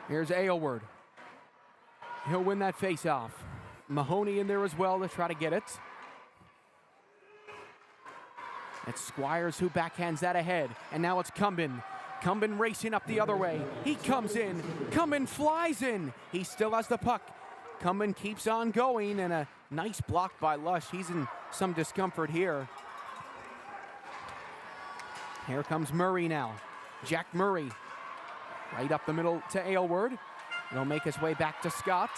S1: Here's Aylward. He'll win that face-off. Mahoney in there as well to try to get it. It's Squires who backhands that ahead. And now it's Cumbin. Cumbin racing up the other way. He comes in. Cumbin flies in. He still has the puck. Cumbin keeps on going, and a nice block by Lush. He's in some discomfort here. Here comes Murray now. Jack Murray. Right up the middle to Aylward. He'll make his way back to Scott.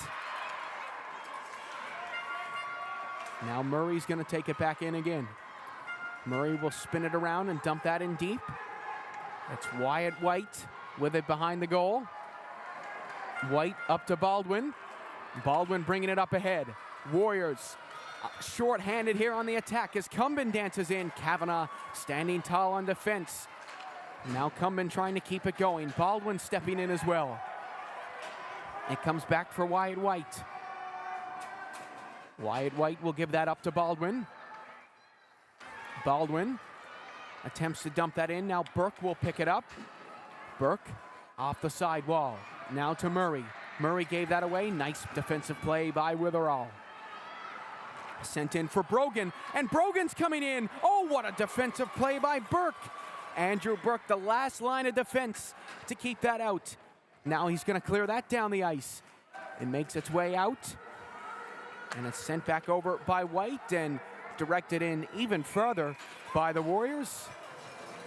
S1: Now Murray's going to take it back in again. Murray will spin it around and dump that in deep. It's Wyatt White with it behind the goal. White up to Baldwin. Baldwin bringing it up ahead. Warriors short-handed here on the attack as Cumbin dances in. Kavanagh standing tall on defense. Now Cumbin trying to keep it going. Baldwin stepping in as well. It comes back for Wyatt White. Wyatt White will give that up to Baldwin. Baldwin attempts to dump that in. Now Burke will pick it up. Burke off the side wall. Now to Murray. Murray gave that away. Nice defensive play by Witherall. Sent in for Brogan, and Brogan's coming in. Oh, what a defensive play by Burke. Andrew Burke, the last line of defense to keep that out. Now he's going to clear that down the ice. It makes its way out, and it's sent back over by White and directed in even further by the Warriors.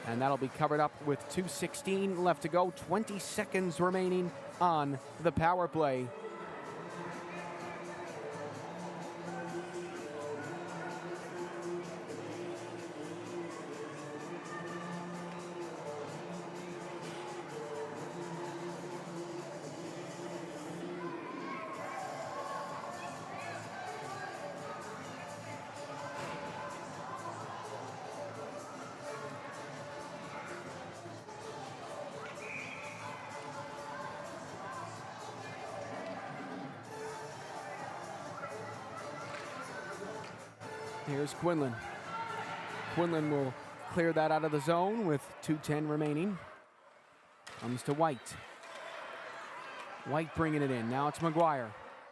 S1: And that'll be covered up with 2:16 left to go. 20 seconds remaining on the power play. Here's Quinlan. Quinlan will clear that out of the zone with 2:10 remaining. Comes to White. White bringing it in. Now it's McGuire.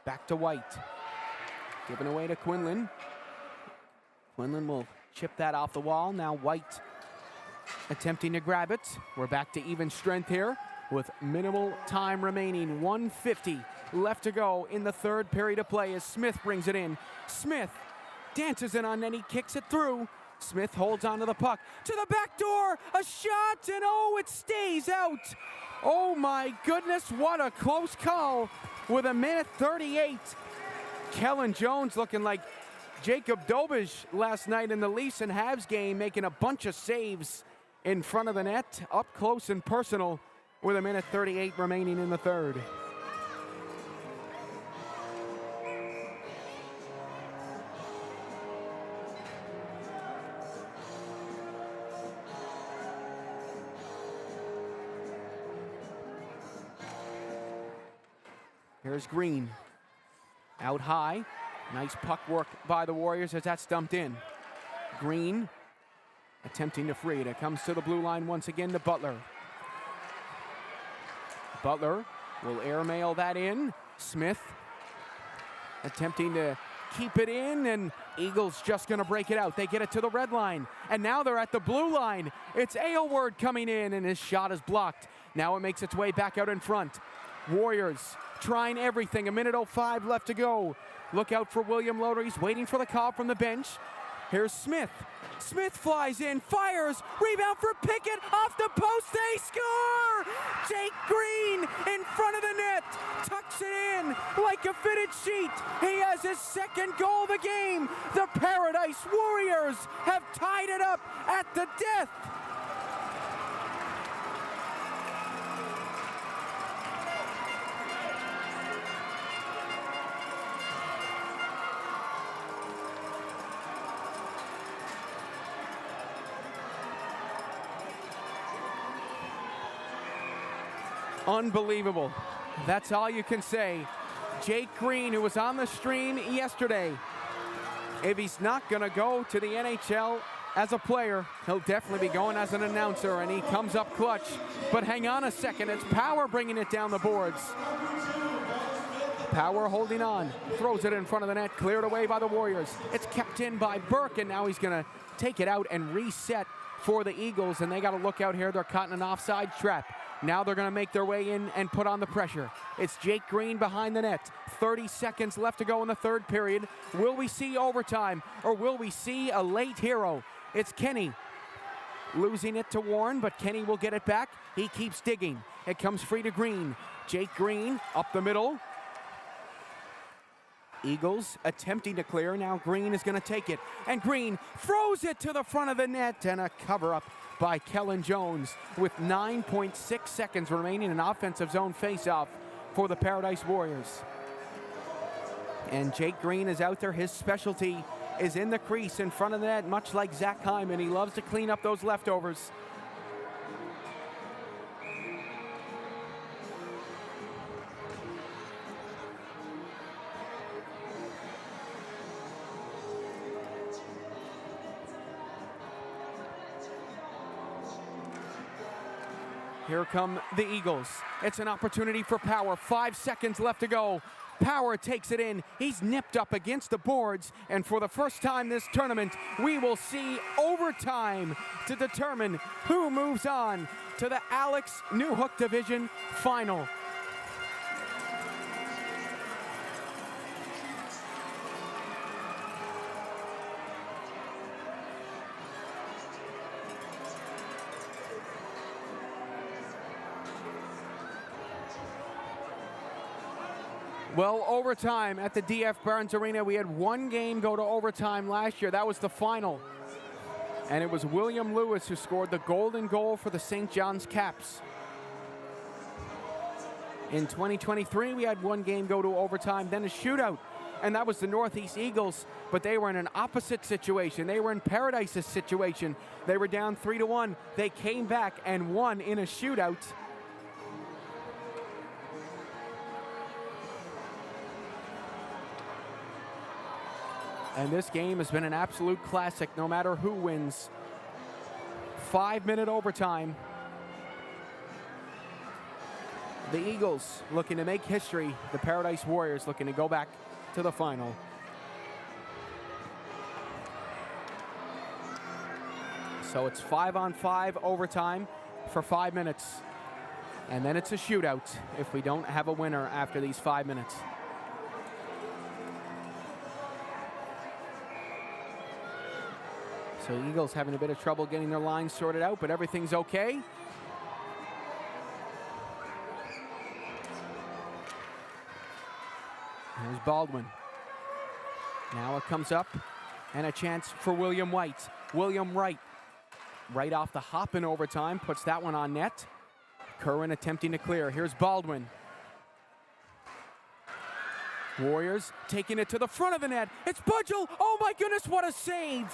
S1: Back to White. Given away to Quinlan. Quinlan will chip that off the wall. Now White attempting to grab it. We're back to even strength here with minimal time remaining. 1:50 left to go in the third period of play as Smith brings it in. Smith dances in on net, he kicks it through. Smith holds onto the puck. To the back door, a shot, and oh, it stays out. Oh my goodness, what a close call with 1:38. Kellen Jones looking like Jacob Dobish last night in the Leafs and Habs game, making a bunch of saves in front of the net, up close and personal with 1:38 remaining in the third. Here's Green. Out high. Nice puck work by the Warriors as that's dumped in. Green attempting to free it. It comes to the blue line once again to Butler. Butler will airmail that in. Smith attempting to keep it in, and Eagles just gonna break it out. They get it to the red line, and now they're at the blue line. It's Aylward coming in, and his shot is blocked. Now it makes its way back out in front. Warriors trying everything. 1:05 left to go. Look out for William Loader. He's waiting for the call from the bench. Here's Smith. Smith flies in, fires, rebound for Pickett, off the post, they score! Jake Green in front of the net, tucks it in like a fitted sheet. He has his second goal of the game. The Paradise Warriors have tied it up at the death. Unbelievable. That's all you can say. Jake Green, who was on the stream yesterday, if he's not going to go to the NHL as a player, he'll definitely be going as an announcer, and he comes up clutch. But hang on a second, it's Power bringing it down the boards. Power holding on, throws it in front of the net, cleared away by the Warriors. It's kept in by Burke, and now he's going to take it out and reset for the Eagles, and they got to look out here. They're caught in an offside trap. Now they're going to make their way in and put on the pressure. It's Jake Green behind the net. 30 seconds left to go in the third period. Will we see overtime, or will we see a late hero? It's Kenny losing it to Warren, but Kenny will get it back. He keeps digging. It comes free to Green. Jake Green up the middle. Eagles attempting to clear. Now Green is going to take it, and Green throws it to the front of the net, and a cover-up by Kellen Jones with 9.6 seconds remaining in offensive zone face-off for the Paradise Warriors. And Jake Green is out there. His specialty is in the crease in front of the net, much like Zach Hyman. He loves to clean up those leftovers. Here come the Eagles. It's an opportunity for Power. 5 seconds left to go. Power takes it in. He's nipped up against the boards, and for the first time this tournament, we will see overtime to determine who moves on to the Alex Newhook Division Final. Well, overtime at the DF Barnes Arena. We had one game go to overtime last year. That was the final. And it was William Lewis who scored the golden goal for the St. John's Caps. In 2023, we had one game go to overtime, then a shootout. And that was the Northeast Eagles, but they were in an opposite situation. They were in Paradise's situation. They were down 3-1. They came back and won in a shootout. And this game has been an absolute classic, no matter who wins. 5-minute overtime. The Eagles looking to make history. The Paradise Warriors looking to go back to the final. So it's 5-on-5 overtime for 5 minutes. And then it's a shootout if we don't have a winner after these 5 minutes. So Eagles having a bit of trouble getting their lines sorted out, but everything's okay. Here's Baldwin. Now it comes up, and a chance for William White. William Wright, right off the hop in overtime, puts that one on net. Kerwin attempting to clear. Here's Baldwin. Warriors taking it to the front of the net. It's Budgel. Oh my goodness, what a save.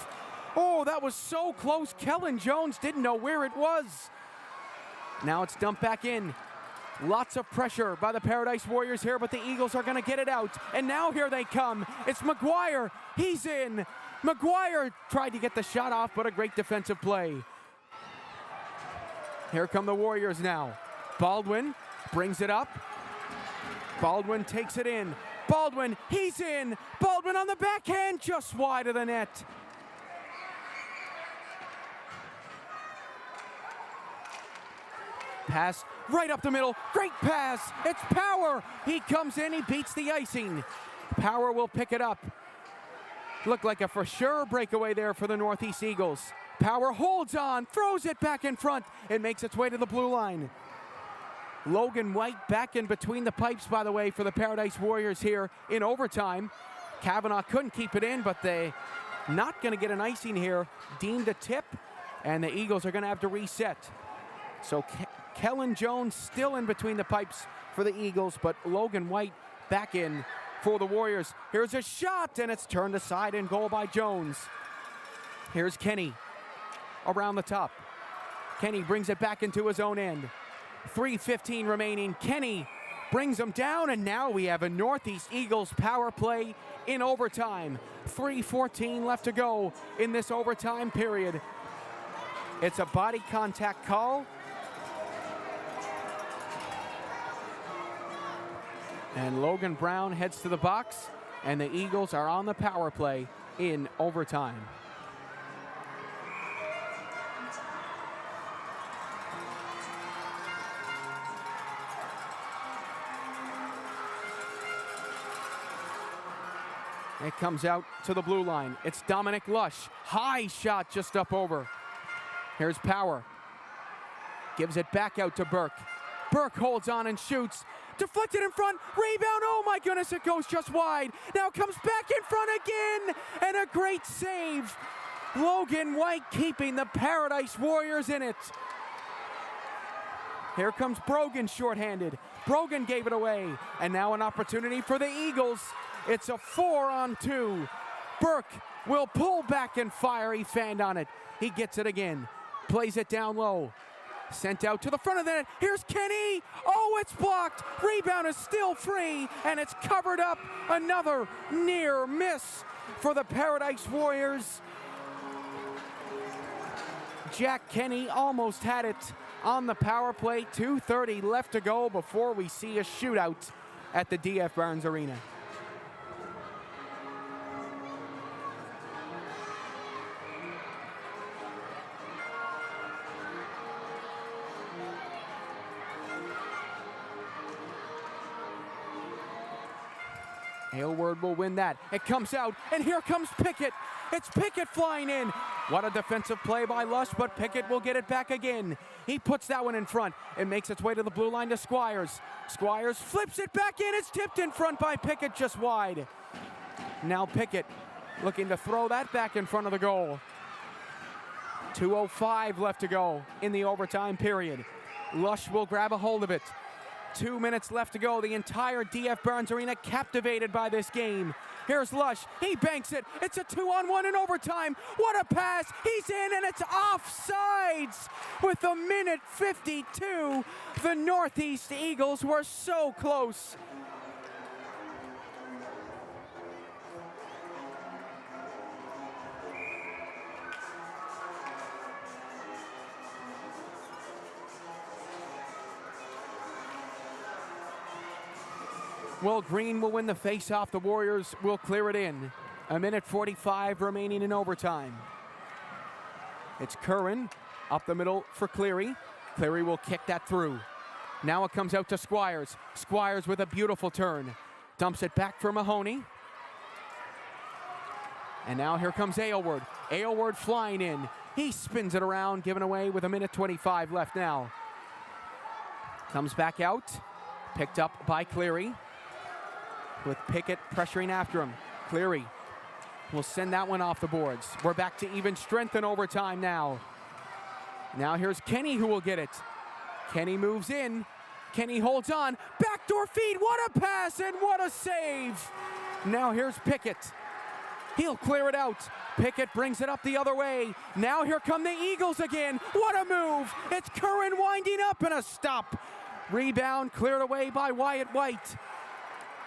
S1: Oh, that was so close. Kellen Jones didn't know where it was. Now it's dumped back in. Lots of pressure by the Paradise Warriors here, but the Eagles are going to get it out. And now here they come. It's McGuire. He's in. McGuire tried to get the shot off, but a great defensive play. Here come the Warriors now. Baldwin brings it up. Baldwin takes it in. Baldwin, he's in. Baldwin on the backhand, just wide of the net. Pass right up the middle. Great pass. It's Power. He comes in. He beats the icing. Power will pick it up. Looked like a for sure breakaway there for the Northeast Eagles. Power holds on, throws it back in front. It makes its way to the blue line. Logan White back in between the pipes, by the way, for the Paradise Warriors here in overtime. Kavanaugh couldn't keep it in, but they not going to get an icing here. Deemed a tip, and the Eagles are going to have to reset. So Kellen Jones still in between the pipes for the Eagles, but Logan White back in for the Warriors. Here's a shot, and it's turned aside and goal by Jones. Here's Kenny around the top. Kenny brings it back into his own end. 3:15 remaining. Kenny brings them down, and now we have a Northeast Eagles power play in overtime. 3:14 left to go in this overtime period. It's a body contact call. And Logan Brown heads to the box, and the Eagles are on the power play in overtime. It comes out to the blue line. It's Dominic Lush. High shot just up over. Here's Power. Gives it back out to Burke. Burke holds on and shoots. Deflected in front. Rebound. Oh my goodness, it goes just wide. Now comes back in front again. And a great save. Logan White keeping the Paradise Warriors in it. Here comes Brogan shorthanded. Brogan gave it away. And now an opportunity for the Eagles. It's a 4-on-2. Burke will pull back and fire. He fanned on it. He gets it again. Plays it down low. Sent out to the front of the net. Here's Kenny. Oh, it's blocked. Rebound is still free, and it's covered up. Another near miss for the Paradise Warriors. Jack Kenny almost had it on the power play. 2:30 left to go before we see a shootout at the DF Barnes Arena. Aylward will win that. It comes out, and here comes Pickett. It's Pickett flying in. What a defensive play by Lush, but Pickett will get it back again. He puts that one in front. It makes its way to the blue line to Squires. Squires flips it back in. It's tipped in front by Pickett, just wide. Now Pickett looking to throw that back in front of the goal. 2:05 left to go in the overtime period. Lush will grab a hold of it. 2 minutes left to go. The entire DF Barnes Arena captivated by this game. Here's Lush. He banks it. It's a 2-on-1 in overtime. What a pass. He's in, and it's offsides with a minute 52. The Northeast Eagles were so close. Well, Green will win the face-off. The Warriors will clear it in. A minute 45 remaining in overtime. It's Curran up the middle for Cleary. Cleary will kick that through. Now it comes out to Squires. Squires with a beautiful turn. Dumps it back for Mahoney. And now here comes Aylward. Aylward flying in. He spins it around, giving away with a minute 25 left now. Comes back out. Picked up by Cleary, with Pickett pressuring after him. Cleary will send that one off the boards. We're back to even strength in overtime now. Now here's Kenny who will get it. Kenny moves in. Kenny holds on. Backdoor feed. What a pass and what a save. Now here's Pickett. He'll clear it out. Pickett brings it up the other way. Now here come the Eagles again. What a move. It's Curran winding up and a stop. Rebound cleared away by Wyatt White.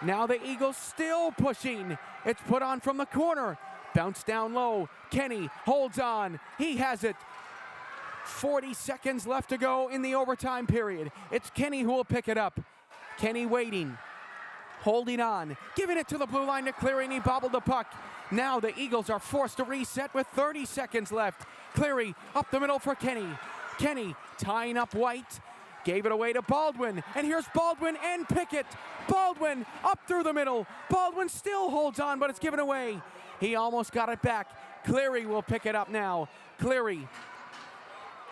S1: Now the Eagles still pushing. It's put on from the corner. Bounce down low. Kenny holds on. He has it. 40 seconds left to go in the overtime period. It's Kenny who will pick it up. Kenny waiting. holding on, giving it to the blue line to Cleary, and he bobbled the puck. Now the Eagles are forced to reset with 30 seconds left. Cleary up the middle for Kenny. Kenny tying up White, gave it away to Baldwin, and here's Baldwin and Pickett. Baldwin up through the middle. Baldwin still holds on, but it's given away. He almost got it back. Cleary will pick it up now. Cleary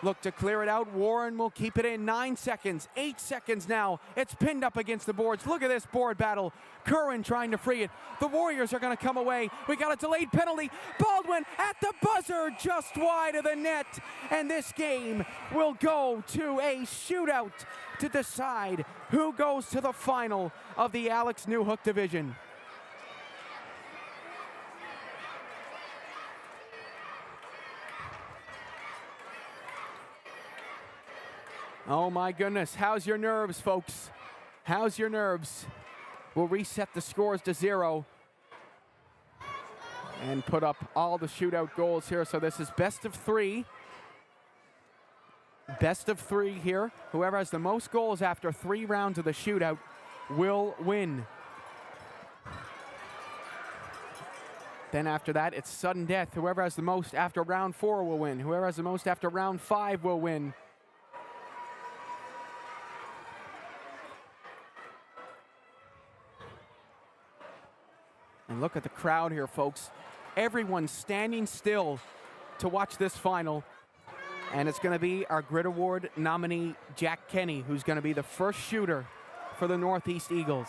S1: look to clear it out. Warren will keep it in. 9 seconds, 8 seconds now. It's pinned up against the boards. Look at this board battle. Curran trying to free it. The Warriors are going to come away. We got a delayed penalty. Baldwin at the buzzer, just wide of the net. And this game will go to a shootout to decide who goes to the final of the Alex Newhook division. Oh my goodness, how's your nerves, folks? How's your nerves? We'll reset the scores to 0 and put up all the shootout goals here. So this is best of 3. Best of 3 here. Whoever has the most goals after 3 rounds of the shootout will win. Then after that, it's sudden death. Whoever has the most after round 4 will win. Whoever has the most after round 5 will win. And look at the crowd here, folks. Everyone's standing still to watch this final. And it's going to be our Grit Award nominee, Jack Kenny, who's going to be the first shooter for the Northeast Eagles.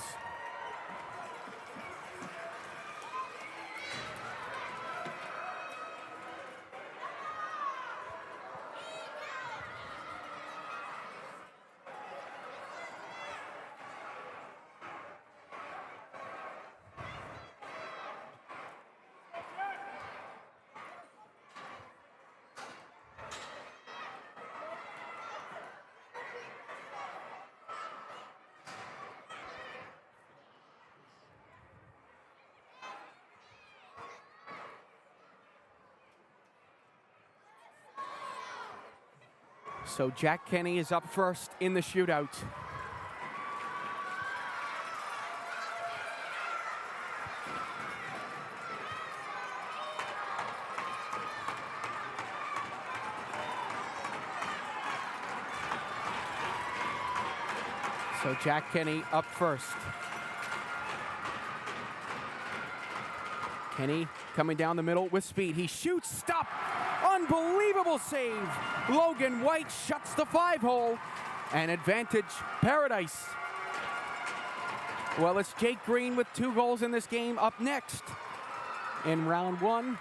S1: So Jack Kenny is up first in the shootout. So Jack Kenny up first. Kenny coming down the middle with speed. He shoots, stop! Unbelievable save. Logan White shuts the 5-hole, and advantage Paradise. Well, it's Jake Green with 2 goals in this game up next in round 1.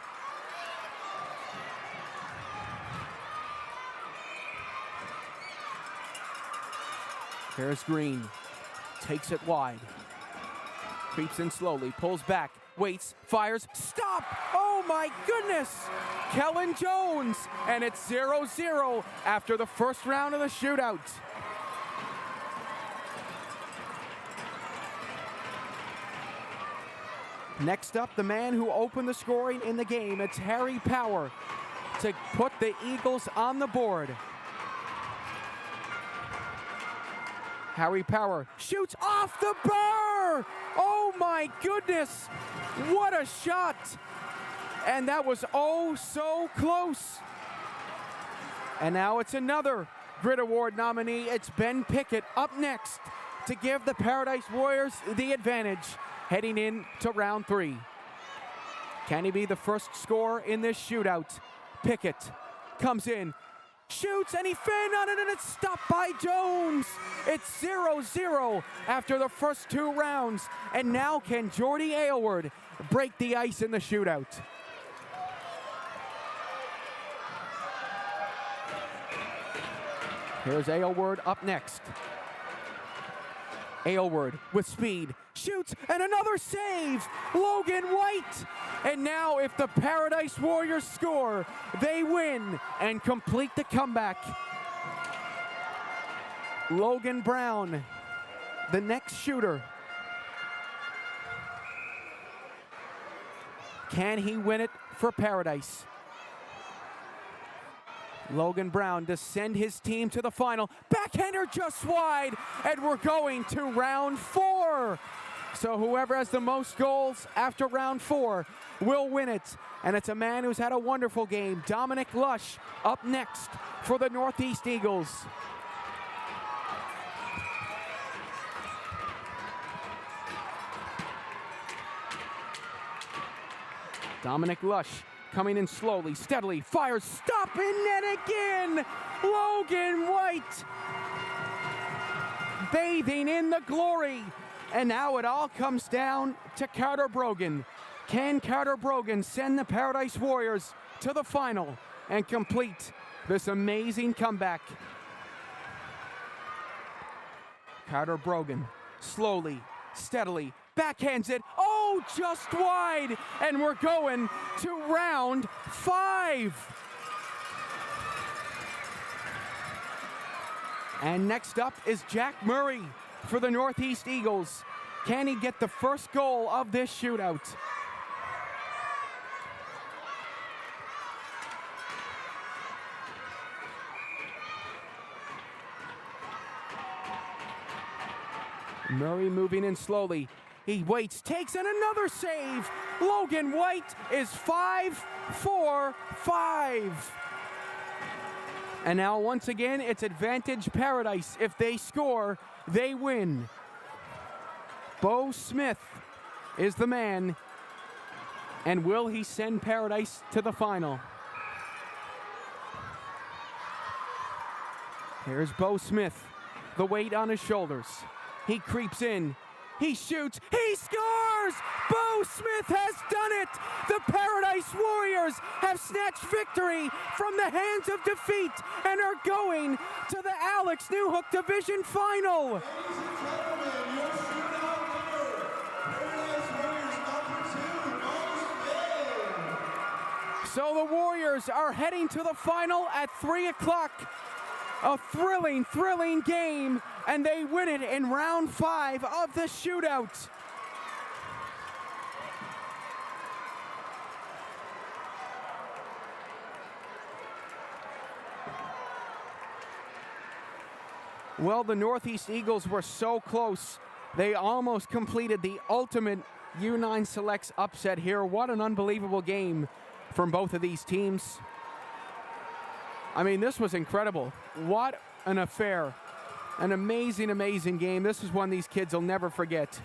S1: Here's Green, takes it wide, creeps in slowly, pulls back, waits, fires, stop! Oh my goodness! Kellen Jones, and it's 0-0 after the first round of the shootout. Next up, the man who opened the scoring in the game, it's Harry Power to put the Eagles on the board. Harry Power shoots off the bar! Oh my goodness! What a shot! And that was oh so close. And now it's another Grit Award nominee. It's Ben Pickett up next to give the Paradise Warriors the advantage heading into round 3. Can he be the first scorer in this shootout? Pickett comes in, shoots, and he finned on it, and it's stopped by Jones. It's 0-0 after the first 2 rounds. And now can Jordy Aylward break the ice in the shootout? Here's Aylward up next. Aylward with speed, shoots, and another save. Logan White. And now if the Paradise Warriors score, they win and complete the comeback. Logan Brown, the next shooter. Can he win it for Paradise? Logan Brown to send his team to the final. Backhander just wide, and we're going to round 4. So whoever has the most goals after round 4 will win it. And it's a man who's had a wonderful game, Dominic Lush, up next for the Northeast Eagles. Dominic Lush coming in slowly, steadily, fires, stopping net again! Logan White bathing in the glory. And now it all comes down to Carter Brogan. Can Carter Brogan send the Paradise Warriors to the final and complete this amazing comeback? Carter Brogan, slowly, steadily, backhands it. Oh, just wide. And we're going to round 5. And next up is Jack Murray for the Northeast Eagles. Can he get the first goal of this shootout? Murray moving in slowly. He waits, takes in another save. Logan White is 5-4-5. And now once again, it's advantage Paradise. If they score, they win. Bo Smith is the man. And will he send Paradise to the final? Here's Bo Smith, the weight on his shoulders. He creeps in. He shoots. He scores! Bo Smith has done it! The Paradise Warriors have snatched victory from the hands of defeat and are going to the Alex Newhook Division Final. So the Warriors are heading to the final at 3 o'clock. A thrilling, thrilling game, and they win it in round 5 of the shootout. Well, the Northeast Eagles were so close. They almost completed the ultimate U9 Selects upset here. What an unbelievable game from both of these teams. I mean, this was incredible. What an affair. An amazing, amazing game. This is one these kids will never forget.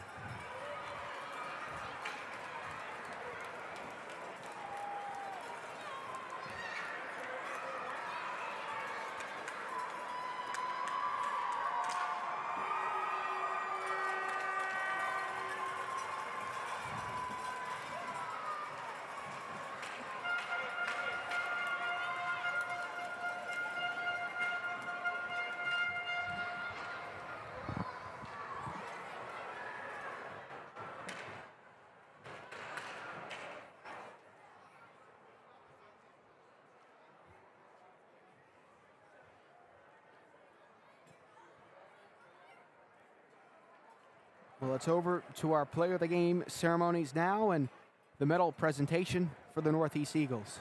S1: Well, it's over to our Player of the Game ceremonies now and the medal presentation for the Northeast Eagles.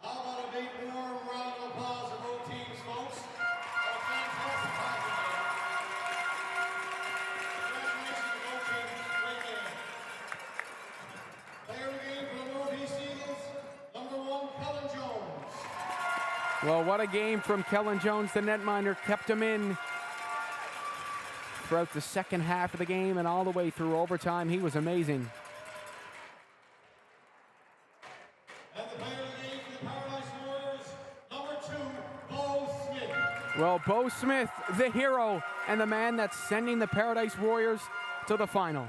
S2: How about a big warm round of applause for both teams, folks? What a fantastic hockey game. Congratulations to both teams. Great game. Player of the game for the Northeast Eagles, number 1, Kellen Jones.
S1: Well, what a game from Kellen Jones. The netminder kept him in throughout the second half of the game and all the way through overtime. He was amazing.
S2: And the player of the game for the Paradise Warriors, number 2, Bo Smith.
S1: Well, Bo Smith, the hero, and the man that's sending the Paradise Warriors to the final.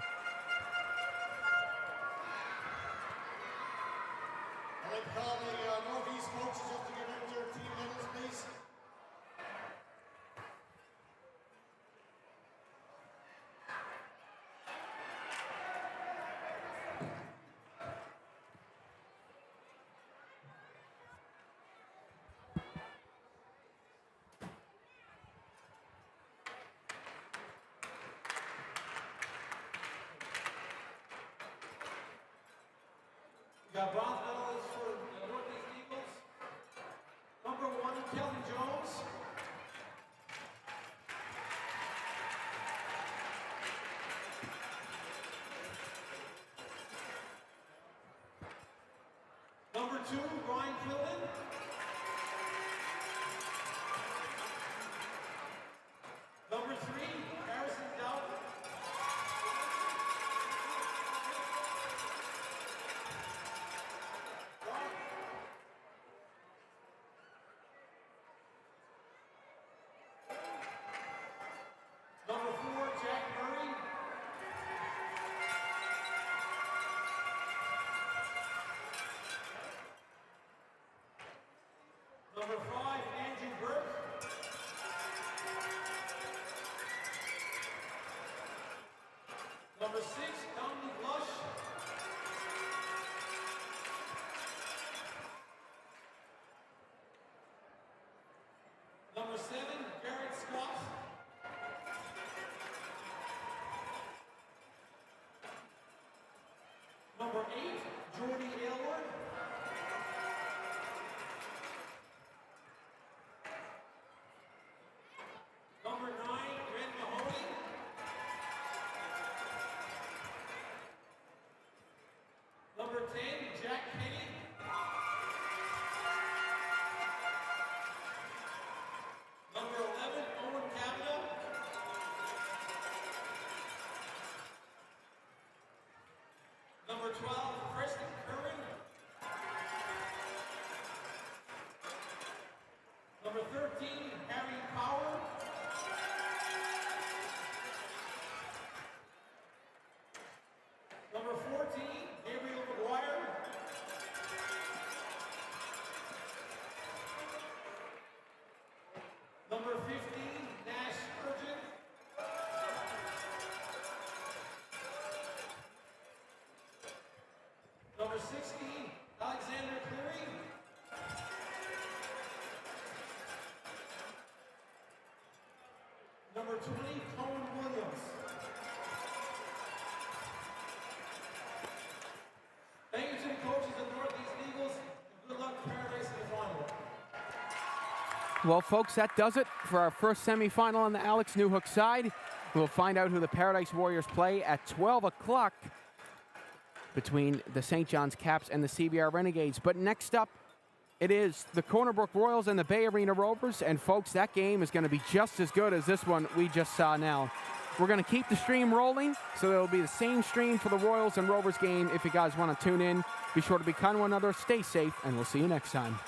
S2: I'd like to call the Northeast coaches up to give out their team medals, please. We got bronze medalists for the Northeast Eagles. Number 2, Ryan Kilden. Number 3, Harrison Dowd. Number 4, Jack Murray. Number 5, Andrew Burke. Number 6, Dominic Lush. Number 7, Garrett Scott. Number 8, Jordy Aylward. Number 9, Red Mahoney. Number 10, Jack Kenny. Number 11, Owen Cavanaugh. Number 12, Preston Curran. Number 13, Harry Power. Number 14, Gabriel McGuire. Number 15, Nash Spurgeon. Number 16, Alexander Cleary. Number 20, Cohen Williams. Thank you to the coaches of Northeast Eagles, and good luck to Paradise in the final.
S1: Well, folks, that does it for our first semifinal on the Alex Newhook side. We'll find out who the Paradise Warriors play at 12 o'clock between the St. John's Caps and the CBR Renegades. But next up, it is the Corner Brook Royals and the Bay Arena Rovers. And, folks, that game is going to be just as good as this one we just saw now. We're going to keep the stream rolling, so there will be the same stream for the Royals and Rovers game if you guys want to tune in. Be sure to be kind to one another, stay safe, and we'll see you next time.